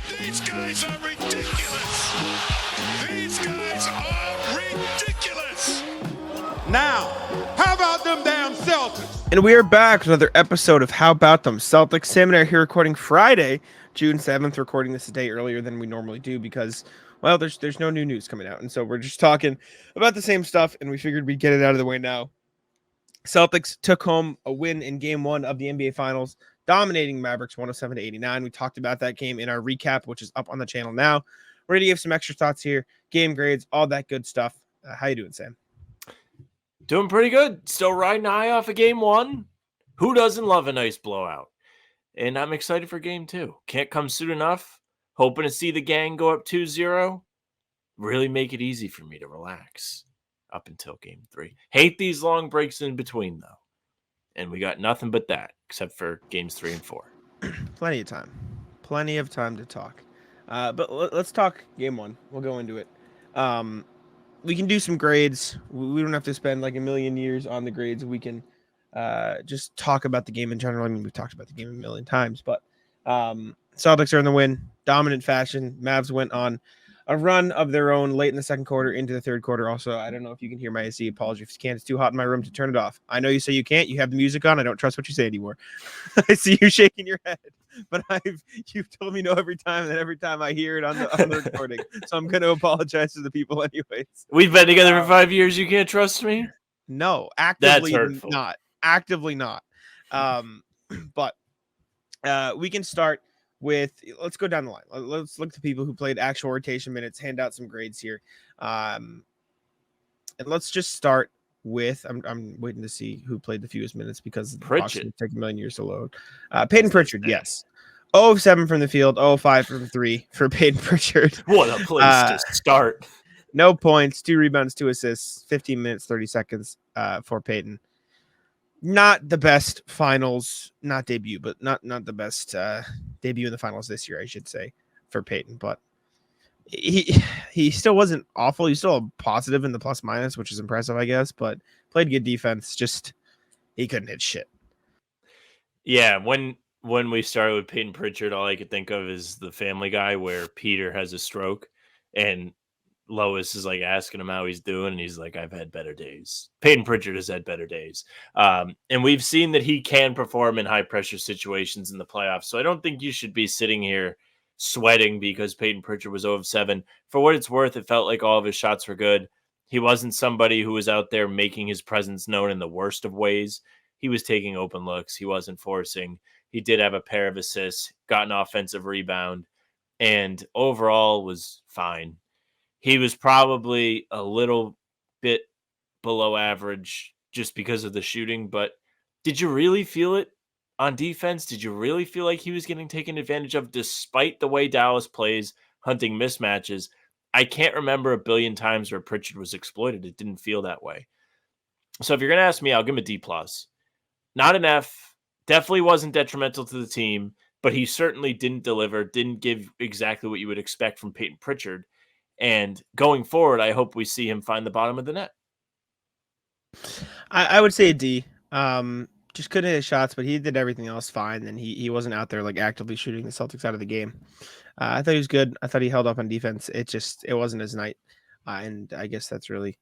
These guys are ridiculous. These guys are ridiculous. Now, how about them damn Celtics? And we are back with another episode of How About Them Celtics. Sam and I are here recording Friday, June 7th, recording this a day earlier than we normally do because, well, there's no new news coming out. And so we're just talking about the same stuff, and we figured we'd get it out of the way now. Celtics took home a win in Game 1 of the NBA Finals, dominating Mavericks 107-89. We talked about that game in our recap, which is up on the channel now. We're going to give some extra thoughts here, game grades, all that good stuff. How you doing, Sam? Doing pretty good. Still riding high off of Game 1. Who doesn't love a nice blowout? And I'm excited for Game 2. Can't come soon enough. Hoping to see the gang go up 2-0. Really make it easy for me to relax up until Game 3. Hate these long breaks in between, though. And we got nothing but that, except for Games 3 and 4. Plenty of time. Plenty of time to talk. But let's talk Game 1. We'll go into it. We can do some grades. We don't have to spend like a million years on the grades. We can just talk about the game in general. I mean, we've talked about the game a million times, but Celtics are in the win. Dominant fashion. Mavs went on a run of their own late in the second quarter into the third quarter. Also, I don't know if you can hear my AC. Apology if you can't. It's too hot in my room to turn it off. I know you say you can't. You have the music on. I don't trust what you say anymore. I see you shaking your head, but you've told me no every time, and every time I hear it on the recording. So I'm going to apologize to the people anyways. We've been together for 5 years. You can't trust me? No, actively That's hurtful. not. Actively not. But we can start with, let's go down the line. Let's look to people who played actual rotation minutes, hand out some grades here. And let's just start with, I'm waiting to see who played the fewest minutes because the box would take a million years to load. Peyton Pritchard, yes. 0 of 7 from the field, 0 of 5 from 3 for Peyton Pritchard. What a place to start. No points, 2 rebounds, 2 assists, 15 minutes, 30 seconds for Peyton. Not the best finals, not debut, but not the best debut in the finals this year, I should say, for Peyton. But he still wasn't awful. He's still a positive in the plus minus, which is impressive, I guess. But played good defense. Just he couldn't hit shit. Yeah, when we started with Peyton Pritchard, all I could think of is the Family Guy where Peter has a stroke and Lois is like asking him how he's doing, and he's like, I've had better days. Peyton Pritchard has had better days. And we've seen that he can perform in high pressure situations in the playoffs. So I don't think you should be sitting here sweating because Peyton Pritchard was 0 of 7. For what it's worth, it felt like all of his shots were good. He wasn't somebody who was out there making his presence known in the worst of ways. He was taking open looks. He wasn't forcing. He did have a pair of assists, got an offensive rebound, and overall was fine. He was probably a little bit below average just because of the shooting, but did you really feel it on defense? Did you really feel like he was getting taken advantage of despite the way Dallas plays, hunting mismatches? I can't remember a billion times where Pritchard was exploited. It didn't feel that way. So if you're going to ask me, I'll give him a D+. Not an F. Definitely wasn't detrimental to the team, but he certainly didn't deliver, didn't give exactly what you would expect from Peyton Pritchard. And going forward, I hope we see him find the bottom of the net. I would say a D. Just couldn't hit shots, but he did everything else fine. And he wasn't out there like actively shooting the Celtics out of the game. I thought he was good. I thought he held up on defense. It wasn't his night. And I guess that's really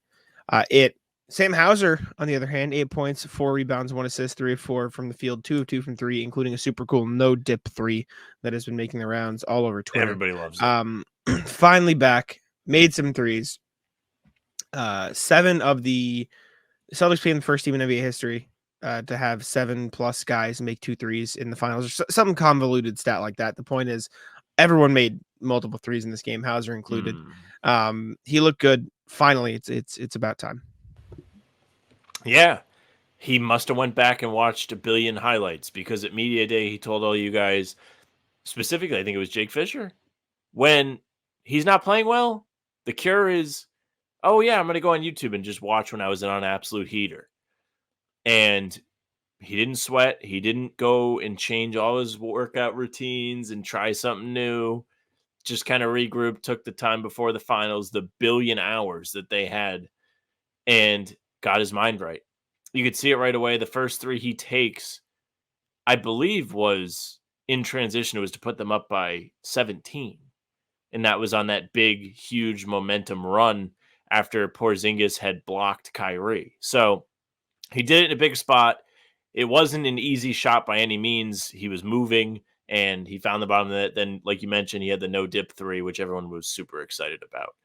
it. Sam Hauser, on the other hand, 8 points, 4 rebounds, 1 assist, 3 of 4 from the field, 2 of 2 from 3, including a super cool no dip 3 that has been making the rounds all over Twitter. Everybody loves it. Finally back, made some threes. 7 of the Celtics became the first team in NBA history to have 7+ guys make 2 threes in the finals, or some convoluted stat like that. The point is, everyone made multiple threes in this game, Hauser included. He looked good. Finally, it's about time. Yeah, he must have went back and watched a billion highlights because at Media Day, he told all you guys, specifically, I think it was Jake Fisher, when he's not playing well, the cure is, oh yeah, I'm going to go on YouTube and just watch when I was on an absolute heater. And he didn't sweat. He didn't go and change all his workout routines and try something new. Just kind of regrouped, took the time before the finals, the billion hours that they had, and got his mind right. You could see it right away. The first 3 he takes, I believe, was in transition, it was to put them up by 17. And that was on that big, huge momentum run after Porzingis had blocked Kyrie. So he did it in a big spot. It wasn't an easy shot by any means. He was moving, and he found the bottom of it. Then, like you mentioned, he had the no-dip three, which everyone was super excited about.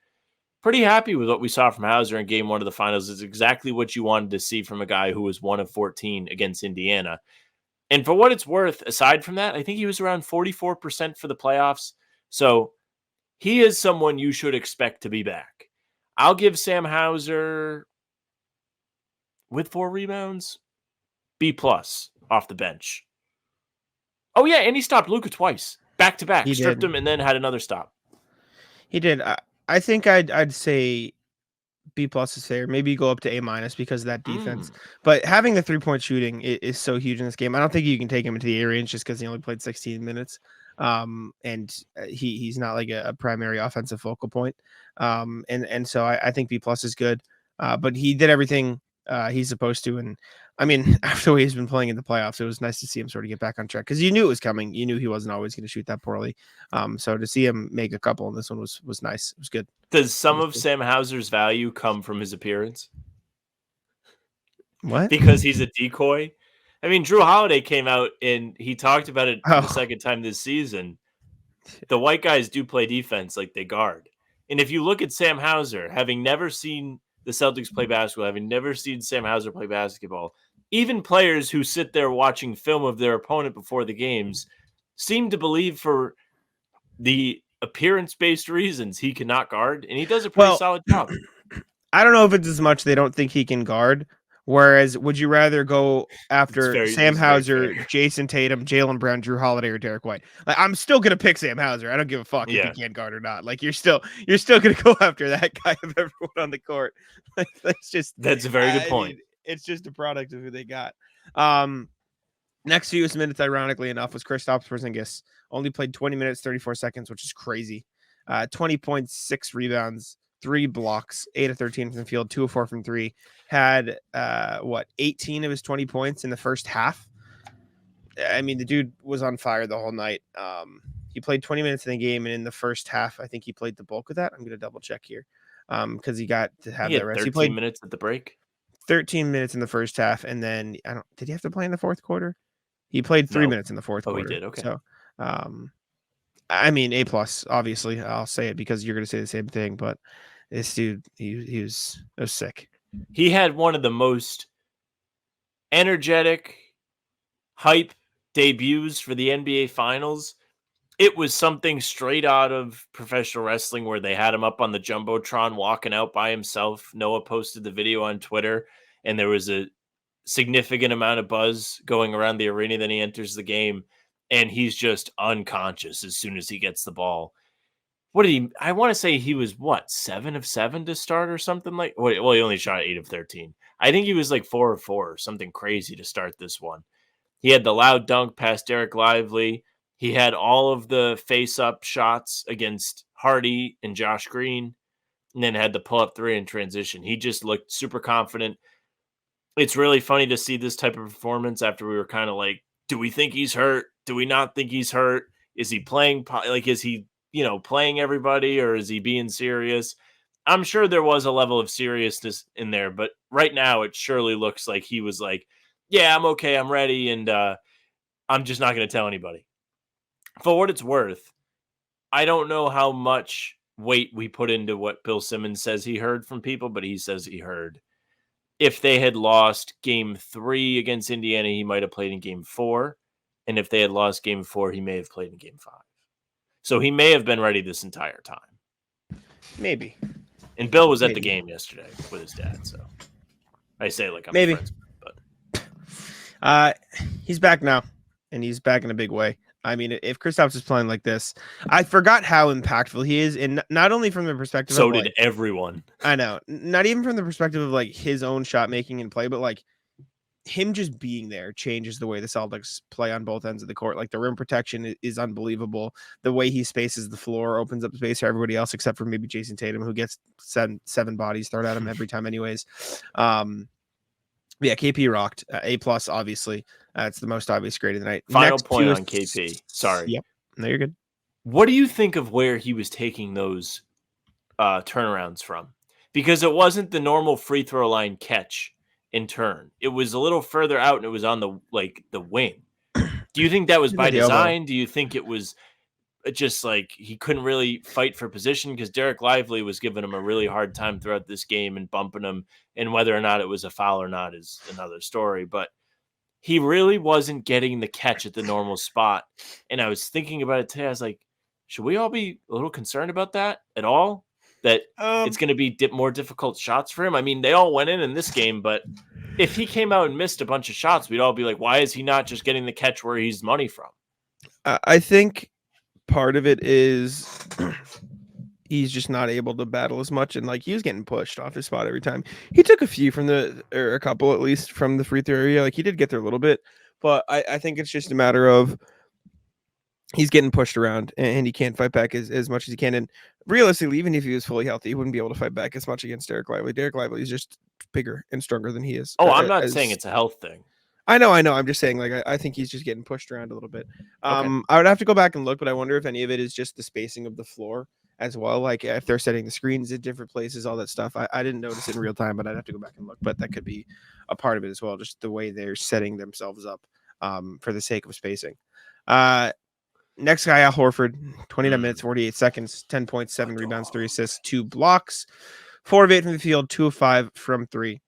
Pretty happy with what we saw from Hauser in game 1 of the finals. It's exactly what you wanted to see from a guy who was 1 of 14 against Indiana. And for what it's worth, aside from that, I think he was around 44% for the playoffs. So he is someone you should expect to be back. I'll give Sam Hauser, with 4 rebounds, B+ off the bench. Oh, yeah, and he stopped Luka twice, back-to-back. He Stripped did. him and then had another stop. He did. I think I'd say B+ is fair. Maybe go up to A- because of that defense. But having the 3-point shooting is so huge in this game. I don't think you can take him into the A range just because he only played 16 minutes. And he's not like a primary offensive focal point. And so I think B+ is good. But he did everything he's supposed to. And I mean, after the way he's been playing in the playoffs, it was nice to see him sort of get back on track because you knew it was coming. You knew he wasn't always going to shoot that poorly. So to see him make a couple in this one was nice. It was good. Does some of Sam Hauser's value come from his appearance? What? Because he's a decoy? I mean, Drew Holiday came out and he talked about it for the second time this season. The white guys do play defense like they guard. And if you look at Sam Hauser, having never seen the Celtics play basketball, having never seen Sam Hauser play basketball, even players who sit there watching film of their opponent before the games seem to believe for the appearance-based reasons he cannot guard, and he does a pretty solid job. I don't know if it's as much they don't think he can guard. Whereas, would you rather go after Sam Hauser, Jason Tatum, Jaylen Brown, Drew Holiday, or Derek White? Like, I'm still gonna pick Sam Hauser. I don't give a fuck if he can't guard or not. Like, you're still gonna go after that guy of everyone on the court. Like, that's a very good point. Mean, it's just a product of who they got. Next fewest minutes, ironically enough, was Kristaps Porzingis. Only played 20 minutes, 34 seconds, which is crazy. 20 points, 6 rebounds. 3 blocks, 8 of 13 from the field, 2 of 4 from 3. Had 18 of his 20 points in the first half. I mean, the dude was on fire the whole night. He played 20 minutes in the game, and in the first half, I think he played the bulk of that. I'm going to double check here because he got to have that rest. He played 13 minutes at the break. 13 minutes in the first half, and then did he have to play in the fourth quarter? He played 3 minutes in the fourth quarter. Oh, he did. Okay. So, I mean, A+, obviously. I'll say it because you're going to say the same thing, but this dude, he was sick. He had one of the most energetic, hype debuts for the NBA Finals. It was something straight out of professional wrestling where they had him up on the Jumbotron walking out by himself. Noah posted the video on Twitter, and there was a significant amount of buzz going around the arena. Then he enters the game, and he's just unconscious as soon as he gets the ball. What did he? I want to say he was 7 of 7 to start or something like. Well, he only shot 8 of 13. I think he was like 4 of 4 or something crazy to start this one. He had the loud dunk past Derek Lively. He had all of the face-up shots against Hardy and Josh Green, and then had the pull-up 3 in transition. He just looked super confident. It's really funny to see this type of performance after we were kind of like, do we think he's hurt? Do we not think he's hurt? Is he playing? Like, is he playing everybody, or is he being serious? I'm sure there was a level of seriousness in there, but right now it surely looks like he was like, yeah, I'm okay, I'm ready, and I'm just not going to tell anybody. For what it's worth, I don't know how much weight we put into what Bill Simmons says he heard from people, but he says he heard. If they had lost game 3 against Indiana, he might have played in game 4. And if they had lost game 4, he may have played in game 5. So he may have been ready this entire time. Maybe. And Bill was at the game yesterday with his dad, so I say like I'm maybe. Friends, but he's back now, and he's back in a big way. I mean, if Kristaps is playing like this, I forgot how impactful he is, and not only from the perspective so of did everyone. I know, not even from the perspective of like his own shot making and play, but like him just being there changes the way the Celtics play on both ends of the court. Like the rim protection is unbelievable. The way he spaces the floor opens up space for everybody else, except for maybe Jason Tatum, who gets seven bodies thrown at him every time anyways. Yeah, KP rocked. A plus, obviously. It's the most obvious grade of the night. Final Next point to on KP. Sorry. Yep. No, you're good. What do you think of where he was taking those turnarounds from? Because it wasn't the normal free throw line catch and turn. It was a little further out, and it was on the wing. Do you think that was by The elbow. design? Do you think it was just like he couldn't really fight for position? Because Derek Lively was giving him a really hard time throughout this game and bumping him, and whether or not it was a foul or not is another story. But he really wasn't getting the catch at the normal spot. And I was thinking about it today. I was like, should we all be a little concerned about that at all? That it's going to be more difficult shots for him? I mean, they all went in this game, but if he came out and missed a bunch of shots, we'd all be like, why is he not just getting the catch where he's money from? I think part of it is he's just not able to battle as much, and like he was getting pushed off his spot every time. He took a few from a couple at least from the free throw area. Like he did get there a little bit, but I think it's just a matter of he's getting pushed around and he can't fight back as much as he can. And realistically, even if he was fully healthy, he wouldn't be able to fight back as much against Derek Lively. Derek Lively is just bigger and stronger than he is. Oh, I'm not saying it's a health thing. I know. I'm just saying, like, I think he's just getting pushed around a little bit. Okay. I would have to go back and look, but I wonder if any of it is just the spacing of the floor as well. Like if they're setting the screens at different places, all that stuff. I didn't notice it in real time, but I'd have to go back and look. But that could be a part of it as well, just the way they're setting themselves up for the sake of spacing. Next guy, Al Horford, 29 minutes, 48 seconds, 10 points, 7 rebounds, 3 assists, 2 blocks, 4 of 8 from the field, 2 of 5 from 3.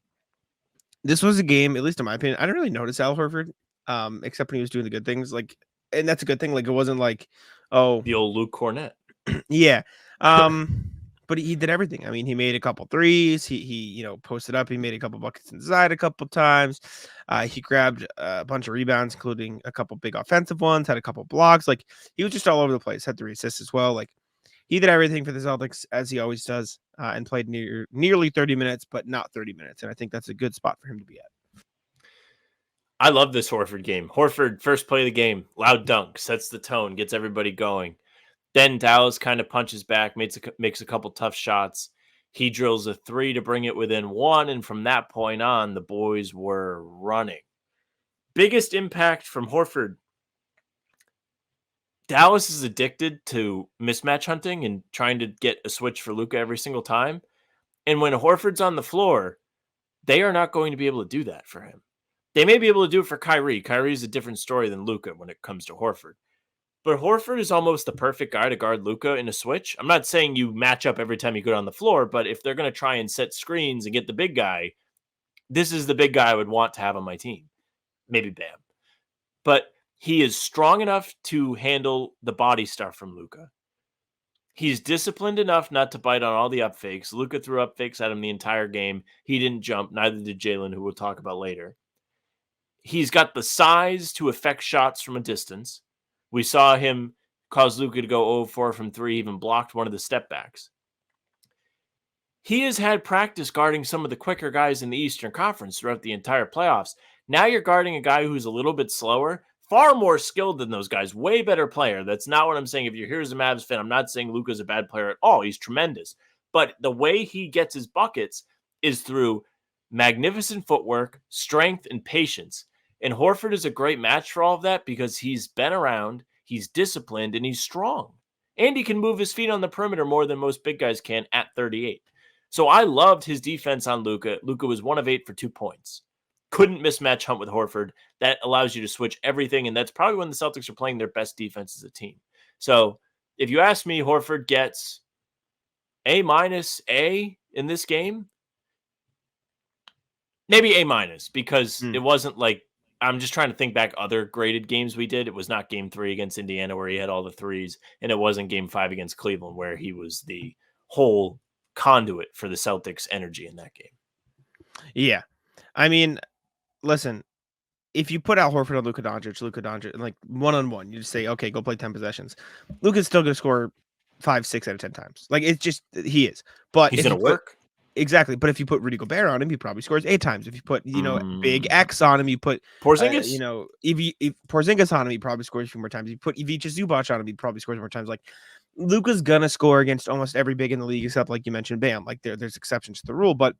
This was a game, at least in my opinion, I didn't really notice Al Horford, except when he was doing the good things. Like, and that's a good thing. Like, it wasn't like, oh, the old Luke Cornett. Yeah. But he did everything. I mean, he made a couple threes. He posted up. He made a couple buckets inside a couple times. He grabbed a bunch of rebounds, including a couple big offensive ones, had a couple blocks. Like, he was just all over the place, had 3 assists as well. Like, he did everything for the Celtics, as he always does, and played nearly 30 minutes, but not 30 minutes. And I think that's a good spot for him to be at. I love this Horford game. Horford, first play of the game, loud dunk, sets the tone, gets everybody going. Then Dallas kind of punches back, makes a couple tough shots. He drills a 3 to bring it within 1, and from that point on, the boys were running. Biggest impact from Horford. Dallas is addicted to mismatch hunting and trying to get a switch for Luka every single time. And when Horford's on the floor, they are not going to be able to do that for him. They may be able to do it for Kyrie. Kyrie is a different story than Luka when it comes to Horford. But Horford is almost the perfect guy to guard Luka in a switch. I'm not saying you match up every time you go on the floor, but if they're going to try and set screens and get the big guy, this is the big guy I would want to have on my team. Maybe Bam. But he is strong enough to handle the body stuff from Luka. He's disciplined enough not to bite on all the up fakes. Luka threw up fakes at him the entire game. He didn't jump. Neither did Jalen, who we'll talk about later. He's got the size to affect shots from a distance. We saw him cause Luka to go 0-4 from 3, even blocked one of the step backs. He has had practice guarding some of the quicker guys in the Eastern Conference throughout the entire playoffs. Now you're guarding a guy who's a little bit slower, far more skilled than those guys, way better player. That's not what I'm saying. If you're here as a Mavs fan, I'm not saying Luka's a bad player at all. He's tremendous. But the way he gets his buckets is through magnificent footwork, strength, and patience. And Horford is a great match for all of that because he's been around, he's disciplined, and he's strong. And he can move his feet on the perimeter more than most big guys can at 38. So I loved his defense on Luka. Luka was 1 of 8 for 2 points. Couldn't mismatch hunt with Horford. That allows you to switch everything, and that's probably when the Celtics are playing their best defense as a team. So if you ask me, Horford gets A- in this game. Maybe A- because it wasn't like, I'm just trying to think back other graded games we did. It was not game 3 against Indiana where he had all the threes, and it wasn't game 5 against Cleveland where he was the whole conduit for the Celtics' energy in that game. Yeah. I mean, listen, if you put Al Horford on Luka Doncic, like one-on-one, you just say, okay, go play 10 possessions. Luka's still going to score 5, 6 out of 10 times. Like, it's just, he is. But he's going to work. Exactly. But if you put Rudy Gobert on him, he probably scores 8 times. If you put, Big X on him, you put Porzingis, if Porzingis on him, he probably scores a few more times. You put Ivica Zubac on him, he probably scores more times. Like, Luka's gonna score against almost every big in the league, except like you mentioned, Bam. Like there's exceptions to the rule, but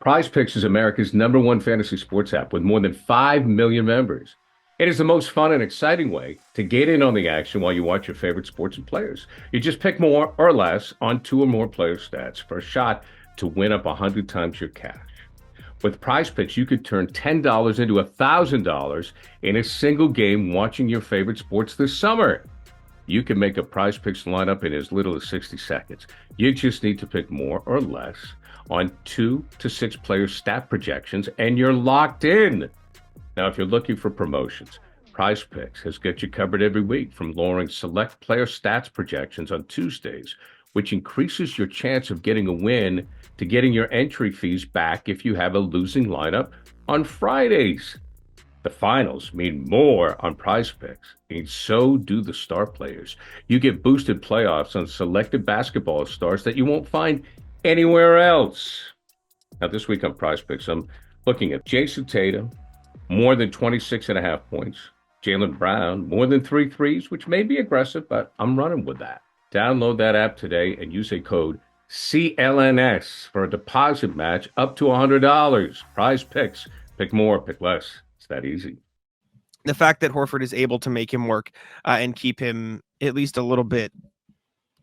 Prize Picks is America's #1 fantasy sports app with more than 5 million members. It is the most fun and exciting way to get in on the action while you watch your favorite sports and players. You just pick more or less on 2 or more player stats for a shot to win up 100 times your cash. With Prize Picks, you could turn $10 into $1,000 in a single game watching your favorite sports this summer. You can make a Prize Picks lineup in as little as 60 seconds. You just need to pick more or less on 2 to 6 player stat projections, and you're locked in. Now, if you're looking for promotions, Prize Picks has got you covered every week, from lowering select player stats projections on Tuesdays, which increases your chance of getting a win, to getting your entry fees back if you have a losing lineup on Fridays. The finals mean more on Prize Picks, and so do the star players. You get boosted playoffs on selected basketball stars that you won't find anywhere else. Now, this week on Prize Picks, I'm looking at Jason Tatum, more than 26.5 points. Jaylen Brown, more than 3 threes, which may be aggressive, but I'm running with that. Download that app today and use a code CLNS for a deposit match up to $100. Prize Picks. Pick more, pick less. It's that easy. The fact that Horford is able to make him work and keep him at least a little bit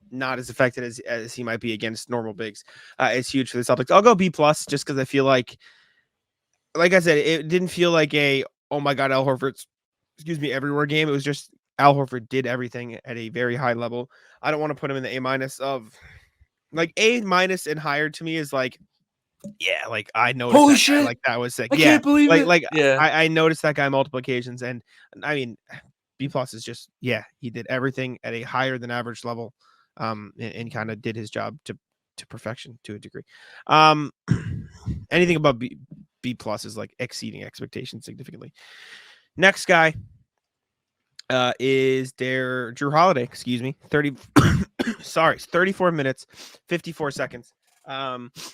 not as affected as he might be against normal bigs is huge for the Celtics. I'll go B+ just because I feel like I said, it didn't feel like oh my God, Al Horford's, everywhere game. It was just Al Horford did everything at a very high level. I don't want to put him in the A- of A- and higher. To me is I noticed Holy that shit. guy, that was sick. I can't believe it. Yeah. I noticed that guy multiple occasions, and I mean, B+ is just, he did everything at a higher than average level, and kind of did his job to perfection to a degree. Anything above B+ is exceeding expectations significantly. Next guy is Drew Holiday, 34 minutes, 54 seconds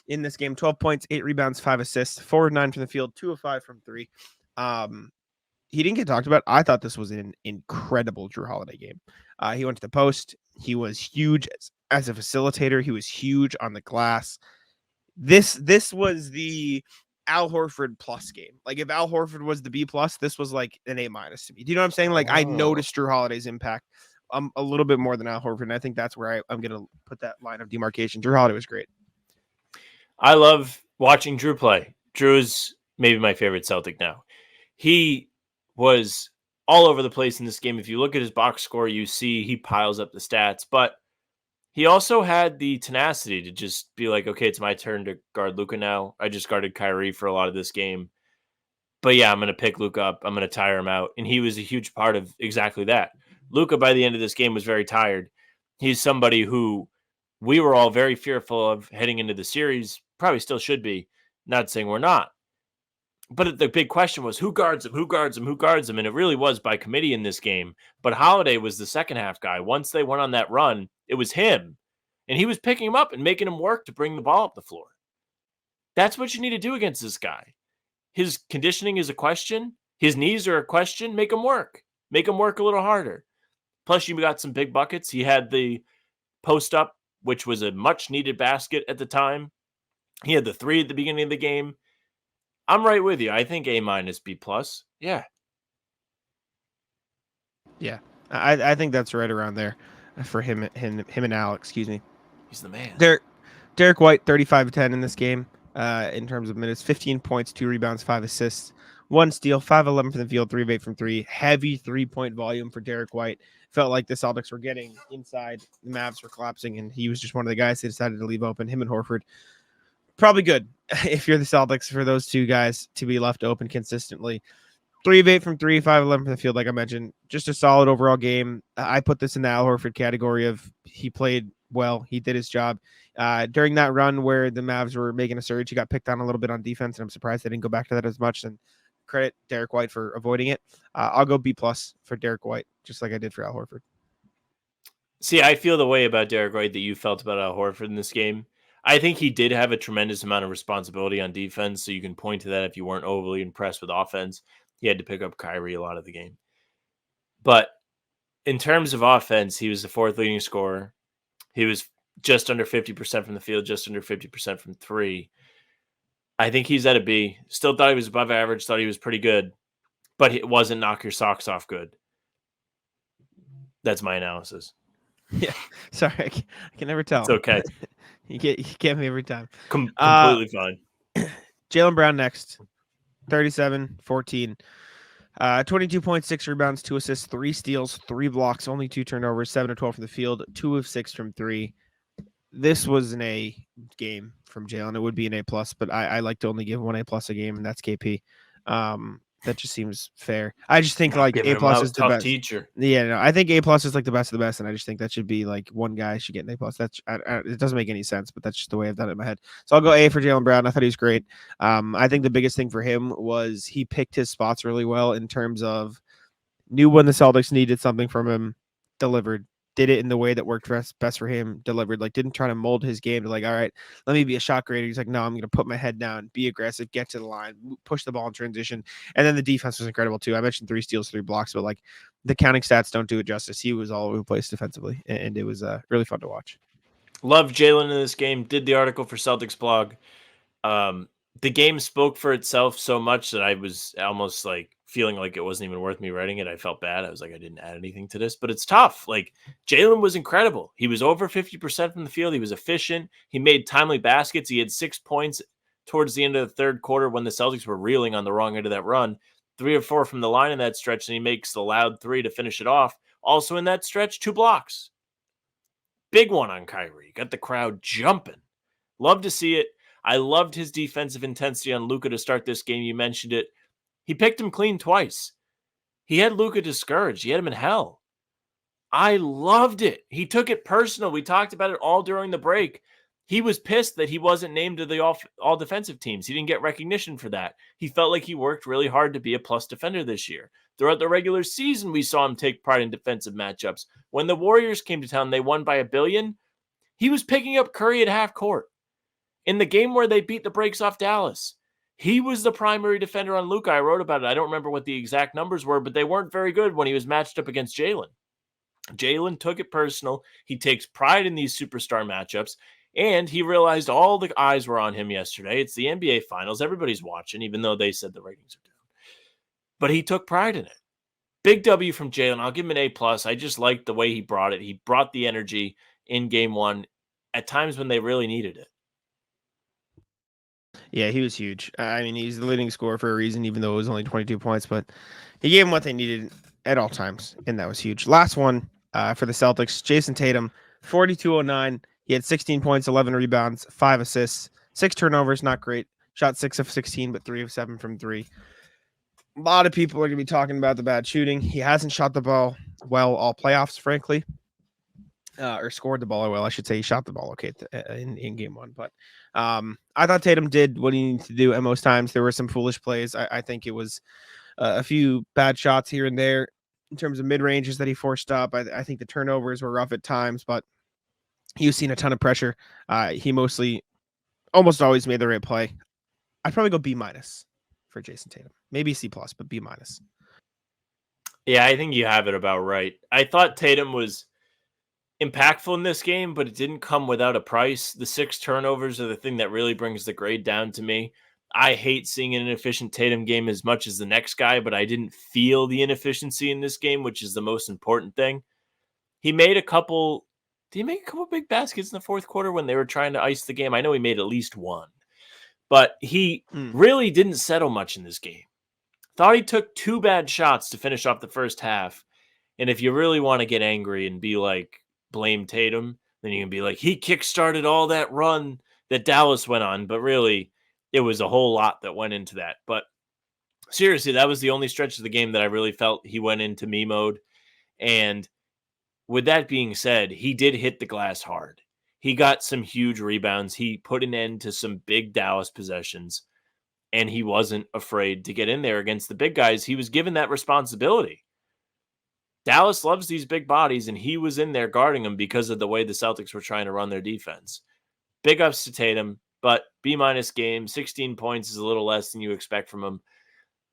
in this game. 12 points, 8 rebounds, 5 assists, 4 of 9 from the field, 2 of 5 from 3. He didn't get talked about. I thought this was an incredible Drew Holiday game. He went to the post. He was huge as a facilitator. He was huge on the glass. This was the Al Horford plus game. If Al Horford was the B+, this was an A- to me. Do you know what I'm saying? I noticed Drew Holiday's impact a little bit more than Al Horford, and I think that's where I'm going to put that line of demarcation. Drew Holiday was great. I love watching Drew play. Drew is maybe my favorite Celtic now. He was all over the place in this game. If you look at his box score, you see he piles up the stats, but he also had the tenacity to just be like, okay, it's my turn to guard Luka now. I just guarded Kyrie for a lot of this game. But yeah, I'm going to pick Luka up. I'm going to tire him out. And he was a huge part of exactly that. Luka, by the end of this game, was very tired. He's somebody who we were all very fearful of heading into the series. Probably still should be. Not saying we're not. But the big question was, who guards him? Who guards him? Who guards him? And it really was by committee in this game. But Holiday was the second half guy. Once they went on that run, it was him. And he was picking him up and making him work to bring the ball up the floor. That's what you need to do against this guy. His conditioning is a question. His knees are a question. Make him work. Make him work a little harder. Plus, you got some big buckets. He had the post up, which was a much needed basket at the time. He had the 3 at the beginning of the game. I'm right with you. I think A-, B+. Yeah. Yeah. I think that's right around there for him and Al, excuse me. He's the man. Derek White, 35-10 in this game in terms of minutes. 15 points, 2 rebounds, 5 assists, 1 steal, 5-11 from the field, 3 of 8 from 3. Heavy 3-point volume for Derek White. Felt like the Celtics were getting inside. The Mavs were collapsing, and he was just one of the guys they decided to leave open. Him and Horford. Probably good if you're the Celtics for those two guys to be left open consistently. 3 of 8 from 3, 5-11 from the field, like I mentioned. Just a solid overall game. I put this in the Al Horford category of he played well. He did his job. During that run where the Mavs were making a surge, he got picked on a little bit on defense, and I'm surprised they didn't go back to that as much. And credit Derek White for avoiding it. I'll go B+ for Derek White, just like I did for Al Horford. See, I feel the way about Derek White that you felt about Al Horford in this game. I think he did have a tremendous amount of responsibility on defense, so you can point to that if you weren't overly impressed with offense. He had to pick up Kyrie a lot of the game. But in terms of offense, he was the 4th leading scorer. He was just under 50% from the field, just under 50% from 3. I think he's at a B. Still thought he was above average, thought he was pretty good, but it wasn't knock your socks off good. That's my analysis. Yeah, sorry, I can never tell. It's okay. you get me every time. Completely fine. Jaylen Brown next, 37, 14. 22.6 rebounds, 2 assists, 3 steals, 3 blocks, only 2 turnovers, 7 of 12 from the field, 2 of 6 from 3. This was an A game from Jaylen. It would be an A+, but I like to only give 1 A+ a game, and that's KP. That just seems fair. I just think like A+ is the best teacher. Yeah, no, I think A+ is like the best of the best, and I just think that should be like one guy should get an A+. That's it doesn't make any sense, but that's just the way I've done it in my head. So I'll go A for Jaylen Brown. I thought he was great. I think the biggest thing for him was he picked his spots really well in terms of knew when the Celtics needed something from him, delivered. Did it in the way that worked best for him, delivered. Like, didn't try to mold his game to like, all right, let me be a shot creator. He's like, no, I'm going to put my head down, be aggressive, get to the line, push the ball in transition. And then the defense was incredible too. I mentioned 3 steals, 3 blocks, but like the counting stats don't do it justice. He was all over the place defensively, and it was really fun to watch. Love Jaylen in this game. Did the article for Celtics blog. The game spoke for itself so much that I was almost like feeling like it wasn't even worth me writing it. I felt bad. I was like, I didn't add anything to this, but it's tough. Like, Jaylen was incredible. He was over 50% from the field. He was efficient. He made timely baskets. He had 6 points towards the end of the third quarter when the Celtics were reeling on the wrong end of that run. 3 or 4 from the line in that stretch, and he makes the loud 3 to finish it off. Also in that stretch, 2 blocks. Big one on Kyrie. Got the crowd jumping. Love to see it. I loved his defensive intensity on Luka to start this game. You mentioned it. He picked him clean twice. He had Luka discouraged. He had him in hell. I loved it. He took it personal. We talked about it all during the break. He was pissed that he wasn't named to the all defensive teams. He didn't get recognition for that. He felt like he worked really hard to be a plus defender this year. Throughout the regular season, we saw him take pride in defensive matchups. When the Warriors came to town, they won by $1 billion. He was picking up Curry at half court. In the game where they beat the brakes off Dallas, he was the primary defender on Luka. I wrote about it. I don't remember what the exact numbers were, but they weren't very good when he was matched up against Jaylen. Jaylen took it personal. He takes pride in these superstar matchups, and he realized all the eyes were on him yesterday. It's the NBA Finals. Everybody's watching, even though they said the ratings are down. But he took pride in it. Big W from Jaylen. I'll give him an A+. I just liked the way he brought it. He brought the energy in game one at times when they really needed it. Yeah, he was huge. I mean, he's the leading scorer for a reason, even though it was only 22 points, but he gave them what they needed at all times, and that was huge. Last one for the Celtics, Jason Tatum, 42-09. He had 16 points, 11 rebounds, 5 assists, 6 turnovers, not great. Shot 6 of 16, but 3 of 7 from 3. A lot of people are going to be talking about the bad shooting. He hasn't shot the ball well all playoffs, frankly. Or scored the ball well, I should say. He shot the ball okay in game one. But I thought Tatum did what he needed to do at most times. There were some foolish plays. I think it was a few bad shots here and there in terms of mid-ranges that he forced up. I think the turnovers were rough at times, but he was seeing a ton of pressure. He almost always made the right play. I'd probably go B- for Jason Tatum. Maybe C+, but B-. Yeah, I think you have it about right. I thought Tatum was impactful in this game, but it didn't come without a price. The 6 turnovers are the thing that really brings the grade down to me. I hate seeing an inefficient Tatum game as much as the next guy, but I didn't feel the inefficiency in this game, which is the most important thing. Did he make a couple big baskets in the fourth quarter when they were trying to ice the game? I know he made at least one, but he really didn't settle much in this game. Thought he took 2 bad shots to finish off the first half. And if you really want to get angry and be like, blame Tatum, then you can be like, he kickstarted all that run that Dallas went on, but really it was a whole lot that went into that. But seriously, that was the only stretch of the game that I really felt he went into me mode. And with that being said, he did hit the glass hard. He got some huge rebounds. He put an end to some big Dallas possessions, and he wasn't afraid to get in there against the big guys. He was given that responsibility. Dallas loves these big bodies, and he was in there guarding them because of the way the Celtics were trying to run their defense. Big ups to Tatum, but B- game. 16 points is a little less than you expect from him.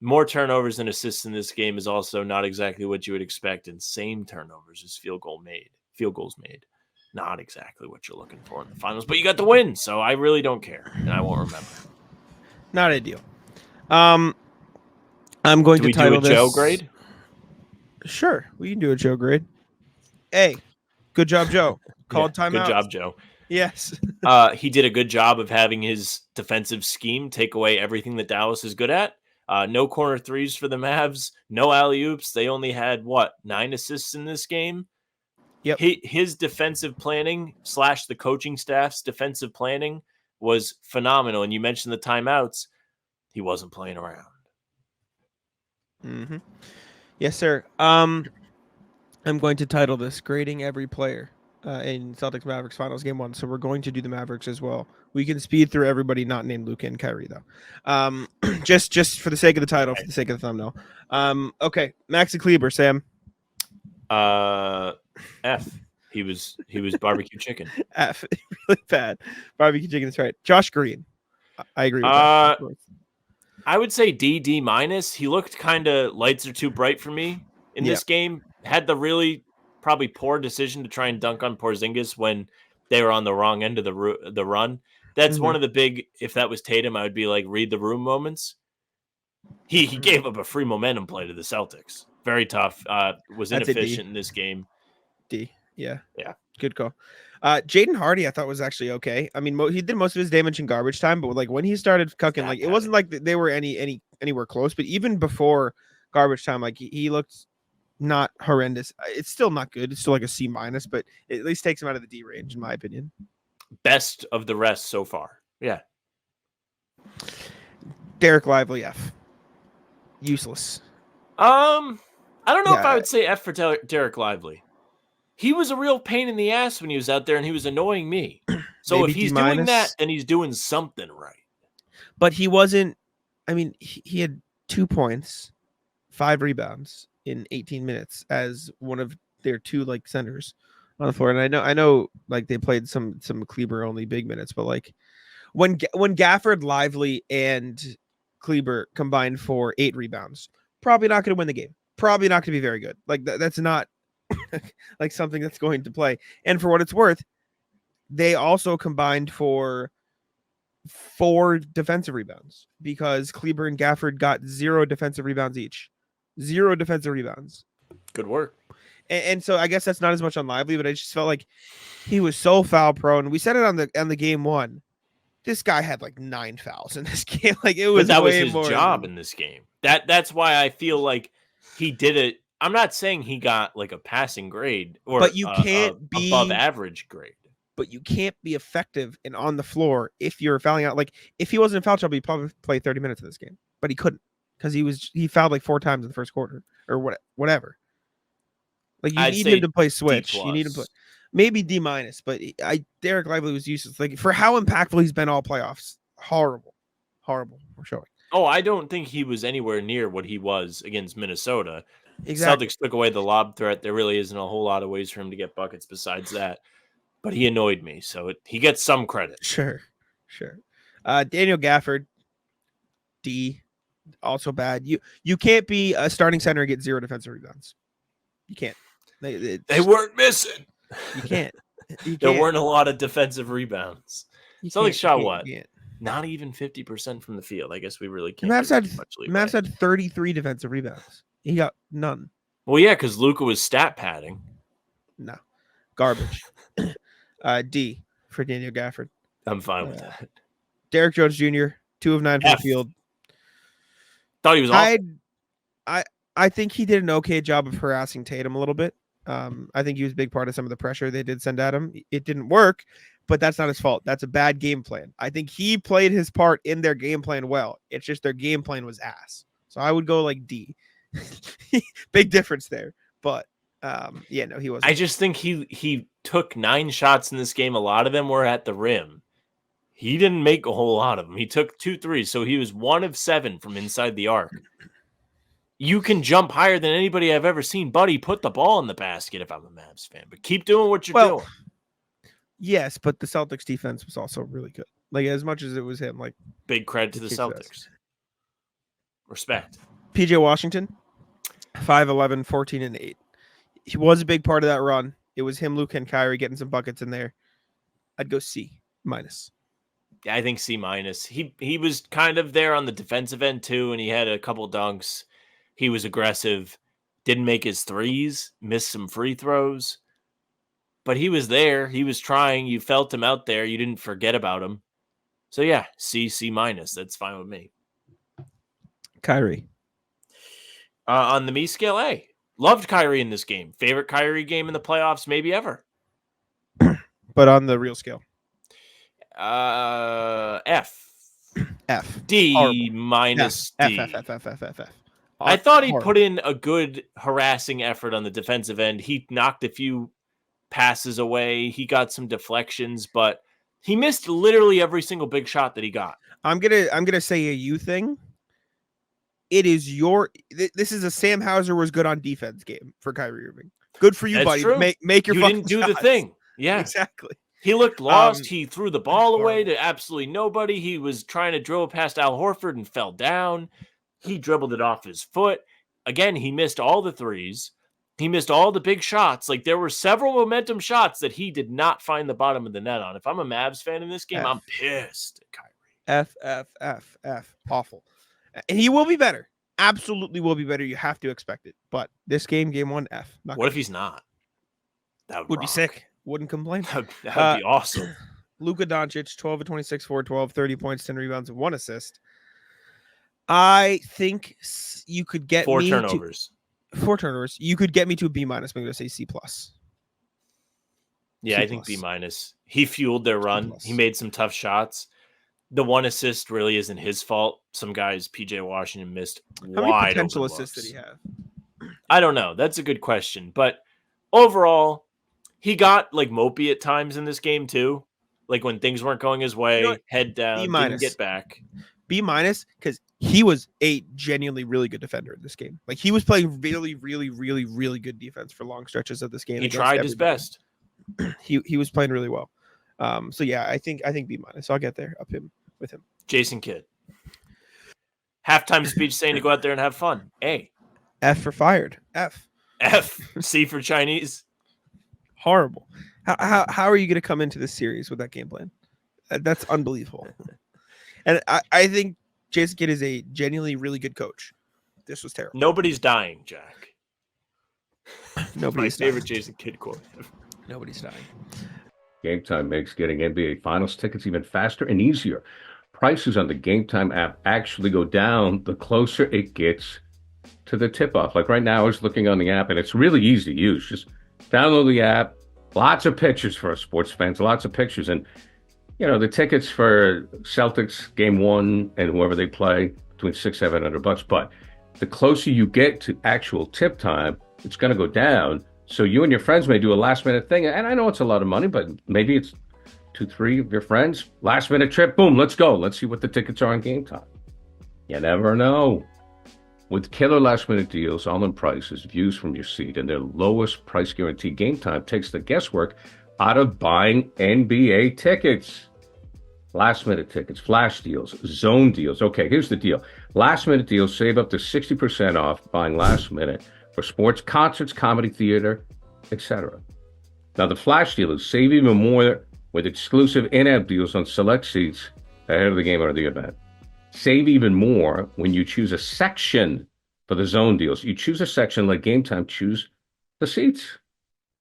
More turnovers than assists in this game is also not exactly what you would expect, and same turnovers as field goals made. Not exactly what you're looking for in the finals, but you got the win, so I really don't care, and I won't remember. Not ideal. I'm going Do to we do title a Joe this. grade? Sure, we can do a Joe grade. Hey, good job, Joe. Called timeout. Good job, Joe. Yes. He did a good job of having his defensive scheme take away everything that Dallas is good at. No corner threes for the Mavs. No alley-oops. They only had, 9 assists in this game? Yep. His defensive planning / the coaching staff's defensive planning was phenomenal. And you mentioned the timeouts. He wasn't playing around. Mm-hmm. Yes, sir. I'm going to title this "Grading Every Player" in Celtics-Mavericks Finals Game 1. So we're going to do the Mavericks as well. We can speed through everybody not named Luka and Kyrie though. Just for the sake of the title, for the sake of the thumbnail. Okay, Maxi Kleber, Sam. F. He was barbecue chicken. F. Really bad. Barbecue chicken is right. Josh Green. I agree with that. I would say D minus. He looked kind of lights are too bright for me in this game. Had the really probably poor decision to try and dunk on Porzingis when they were on the wrong end of the run. That's one of the big, if that was Tatum, I would be like, read the room moments. He gave up a free momentum play to the Celtics. Very tough. Was inefficient in this game. D. Yeah. Good call. Jaden Hardy, I thought was actually okay. I mean, he did most of his damage in garbage time, but like when he started cucking, like it wasn't like they were anywhere close. But even before garbage time, like he looked not horrendous. It's still not good. It's still like a C minus, but it at least takes him out of the D range, in my opinion. Best of the rest so far. Yeah. Derek Lively, F. Useless. I don't know if I would say F for Derek Lively. He was a real pain in the ass when he was out there, and he was annoying me. So if he's doing that, then he's doing something right. But he wasn't. I mean, he had 2 points, 5 rebounds in 18 minutes as one of their 2 like centers on the floor. And I know, like they played some Kleber only big minutes, but like when Gafford, Lively, and Kleber combined for 8 rebounds, probably not going to win the game. Probably not going to be very good. Like that's not. Like something that's going to play. And for what it's worth, they also combined for 4 defensive rebounds because Kleber and Gafford got 0 defensive rebounds each. 0 defensive rebounds. Good work. And so I guess that's not as much on Lively, but I just felt like he was so foul prone. We said it on the game 1. This guy had like 9 fouls in this game. Like it was. But that was his job in this game. That's why I feel like he did it. I'm not saying he got like a passing grade or but you can't be above average grade. But you can't be effective and on the floor if you're fouling out. Like if he wasn't in foul trouble, he'd probably play 30 minutes of this game. But he couldn't because he fouled like 4 times in the first quarter or whatever. Like you need him to play switch. You need him to play maybe D minus. But Derek Lively was useless. Like for how impactful he's been all playoffs. Horrible for showing. Oh, I don't think he was anywhere near what he was against Minnesota. Exactly. Celtics took away the lob threat. There really isn't a whole lot of ways for him to get buckets besides that. But he annoyed me, so he gets some credit. Sure. Daniel Gafford, D, also bad. You can't be a starting center and get 0 defensive rebounds. You can't. They weren't missing. You can't. There weren't a lot of defensive rebounds. Celtics shot what? Not even 50% from the field. I guess we really can't. Mavs had 33 defensive rebounds. He got none. Well, yeah, because Luka was stat padding. No. Garbage. D for Daniel Gafford. I'm fine with that. Derek Jones Jr., 2 of 9 from the field. Thought he was awesome. I think he did an okay job of harassing Tatum a little bit. I think he was a big part of some of the pressure they did send at him. It didn't work, but that's not his fault. That's a bad game plan. I think he played his part in their game plan well. It's just their game plan was ass. So I would go like D. Big difference there. But he wasn't. I just think he took 9 shots in this game. A lot of them were at the rim. He didn't make a whole lot of them. He took 2 threes, so he was 1 of 7 from inside the arc. You can jump higher than anybody I've ever seen, buddy. Put the ball in the basket if I'm a Mavs fan, but keep doing what you're doing. Yes, but the Celtics defense was also really good. Like as much as it was him, like big credit to the Celtics. Respect. PJ Washington, 5'11", 14 and 8. He was a big part of that run. It was him, Luke, and Kyrie getting some buckets in there. I'd go C minus. I think C minus. He was kind of there on the defensive end too, and he had a couple dunks. He was aggressive, didn't make his threes, missed some free throws, but he was there. He was trying. You felt him out there. You didn't forget about him. So yeah, C minus. That's fine with me. Kyrie. On the me scale, A. Loved Kyrie in this game. Favorite Kyrie game in the playoffs, maybe ever. But on the real scale. F. F. D Horrible. minus F, D. F. I thought he Horrible. put in a good harassing effort on the defensive end. He knocked a few passes away. He got some deflections, but he missed literally every single big shot that he got. I'm gonna say a you thing. It is this is a Sam Hauser was good on defense game for Kyrie Irving. Good for you, That's buddy. true. Make your You fucking didn't do the shots. thing. Yeah, Exactly. he looked lost. Um, He threw the ball away to absolutely nobody. He was trying to dribble past Al Horford and fell down. He dribbled it off his foot. Again, he missed all the threes. He missed all the big shots. Like, there were several momentum shots that he did not find the bottom of the net on. If I'm a Mavs fan in this game, F. I'm pissed at Kyrie. F. Awful. And he will be better. Absolutely will be better. You have to expect it. But this game 1, F. Not What good. if he's not? That Would be rock. sick. Wouldn't complain. That would be awesome. Luka Doncic, 12 of 26, 4 of 12, 30 points, 10 rebounds, and 1 assist. I think you could get 4 me turnovers. to 4 turnovers. You could get me to a B minus. I'm going to say C plus. Yeah, C I think plus. B minus. He fueled their run. plus. He made some tough shots. The 1 assist really isn't his fault. Some guys, PJ Washington, missed How many wide potential open assists did looks. he have? I don't know. That's a good question. But overall, he got like mopey at times in this game too. Like when things weren't going his way, what? head down, B didn't minus. get back. B minus because he was a genuinely really good defender in this game. Like he was playing really, really, really, really good defense for long stretches of this game. He against tried his everybody. best. He was playing really well. So yeah, I think B minus. I'll get there with him. Jason Kidd. Halftime speech saying to go out there and have fun. A. F for fired. F. F. C for Chinese. Horrible. How are you going to come into this series with that game plan? That's unbelievable. And I think Jason Kidd is a genuinely really good coach. This was terrible. Nobody's dying, Jack. Nobody's My favorite dying. Jason Kidd quote. Nobody's dying. Game Time makes getting NBA Finals tickets even faster and easier. Prices on the Game Time app actually go down the closer it gets to the tip-off. Like right now, I was looking on the app, and it's really easy to use. Just download the app. Lots of pictures for us sports fans. Lots of pictures. And, you know, the tickets for Celtics Game 1 and whoever they play, between $600-$700. But the closer you get to actual tip time, it's going to go down. So you and your friends may do a last-minute thing. And I know it's a lot of money, but maybe it's 2-3 of your friends. Last-minute trip, boom, let's go. Let's see what the tickets are on Game Time. You never know. With killer last-minute deals, all-in prices, views from your seat, and their lowest price guarantee, Game Time takes the guesswork out of buying NBA tickets. Last-minute tickets, flash deals, zone deals. Okay, here's the deal. Last-minute deals save up to 60% off buying last-minute for sports, concerts, comedy, theater, etc. Now, the flash deal is save even more with exclusive in-app deals on select seats ahead of the game or the event. Save even more when you choose a section for the zone deals. You choose a section, let Game Time choose the seats.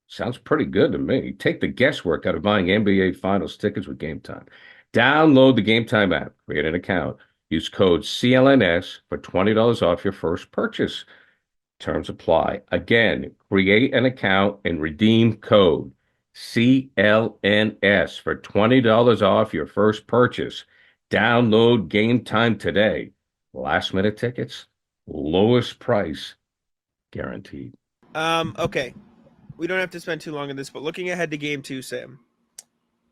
Sounds pretty good to me. Take the guesswork out of buying NBA Finals tickets with Game Time. Download the Game Time app, create an account, use code CLNS for $20 off your first purchase. Terms apply. Again, create an account and redeem code CLNS for $20 off your first purchase. Download Game Time today. Last minute tickets, lowest price guaranteed. Okay. We don't have to spend too long on this, but looking ahead to game 2, Sam.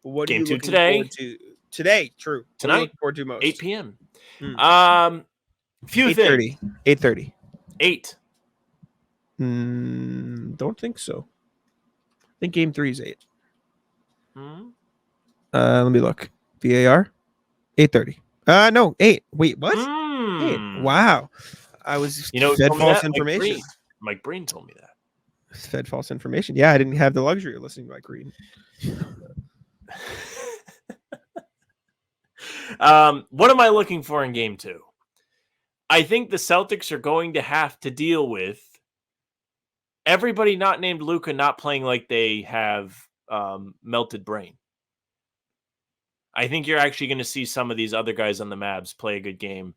What are Game you 2 looking today? forward to? Today, true. What are you Tonight? looking forward to most? 8 p.m. Hmm. Few things. 8:30. 8. Don't think so. I think game 3 is 8. Hmm? Let me look. VAR? 8:30. No, 8. Wait, what? 8. Mm. Wow. I was You know, who fed told me false that? information. Mike Breen told me that. Fed false information. Yeah, I didn't have the luxury of listening to Mike Green. What am I looking for in game 2? I think the Celtics are going to have to deal with everybody not named Luka not playing like they have melted brain. I think you're actually going to see some of these other guys on the Mavs play a good game,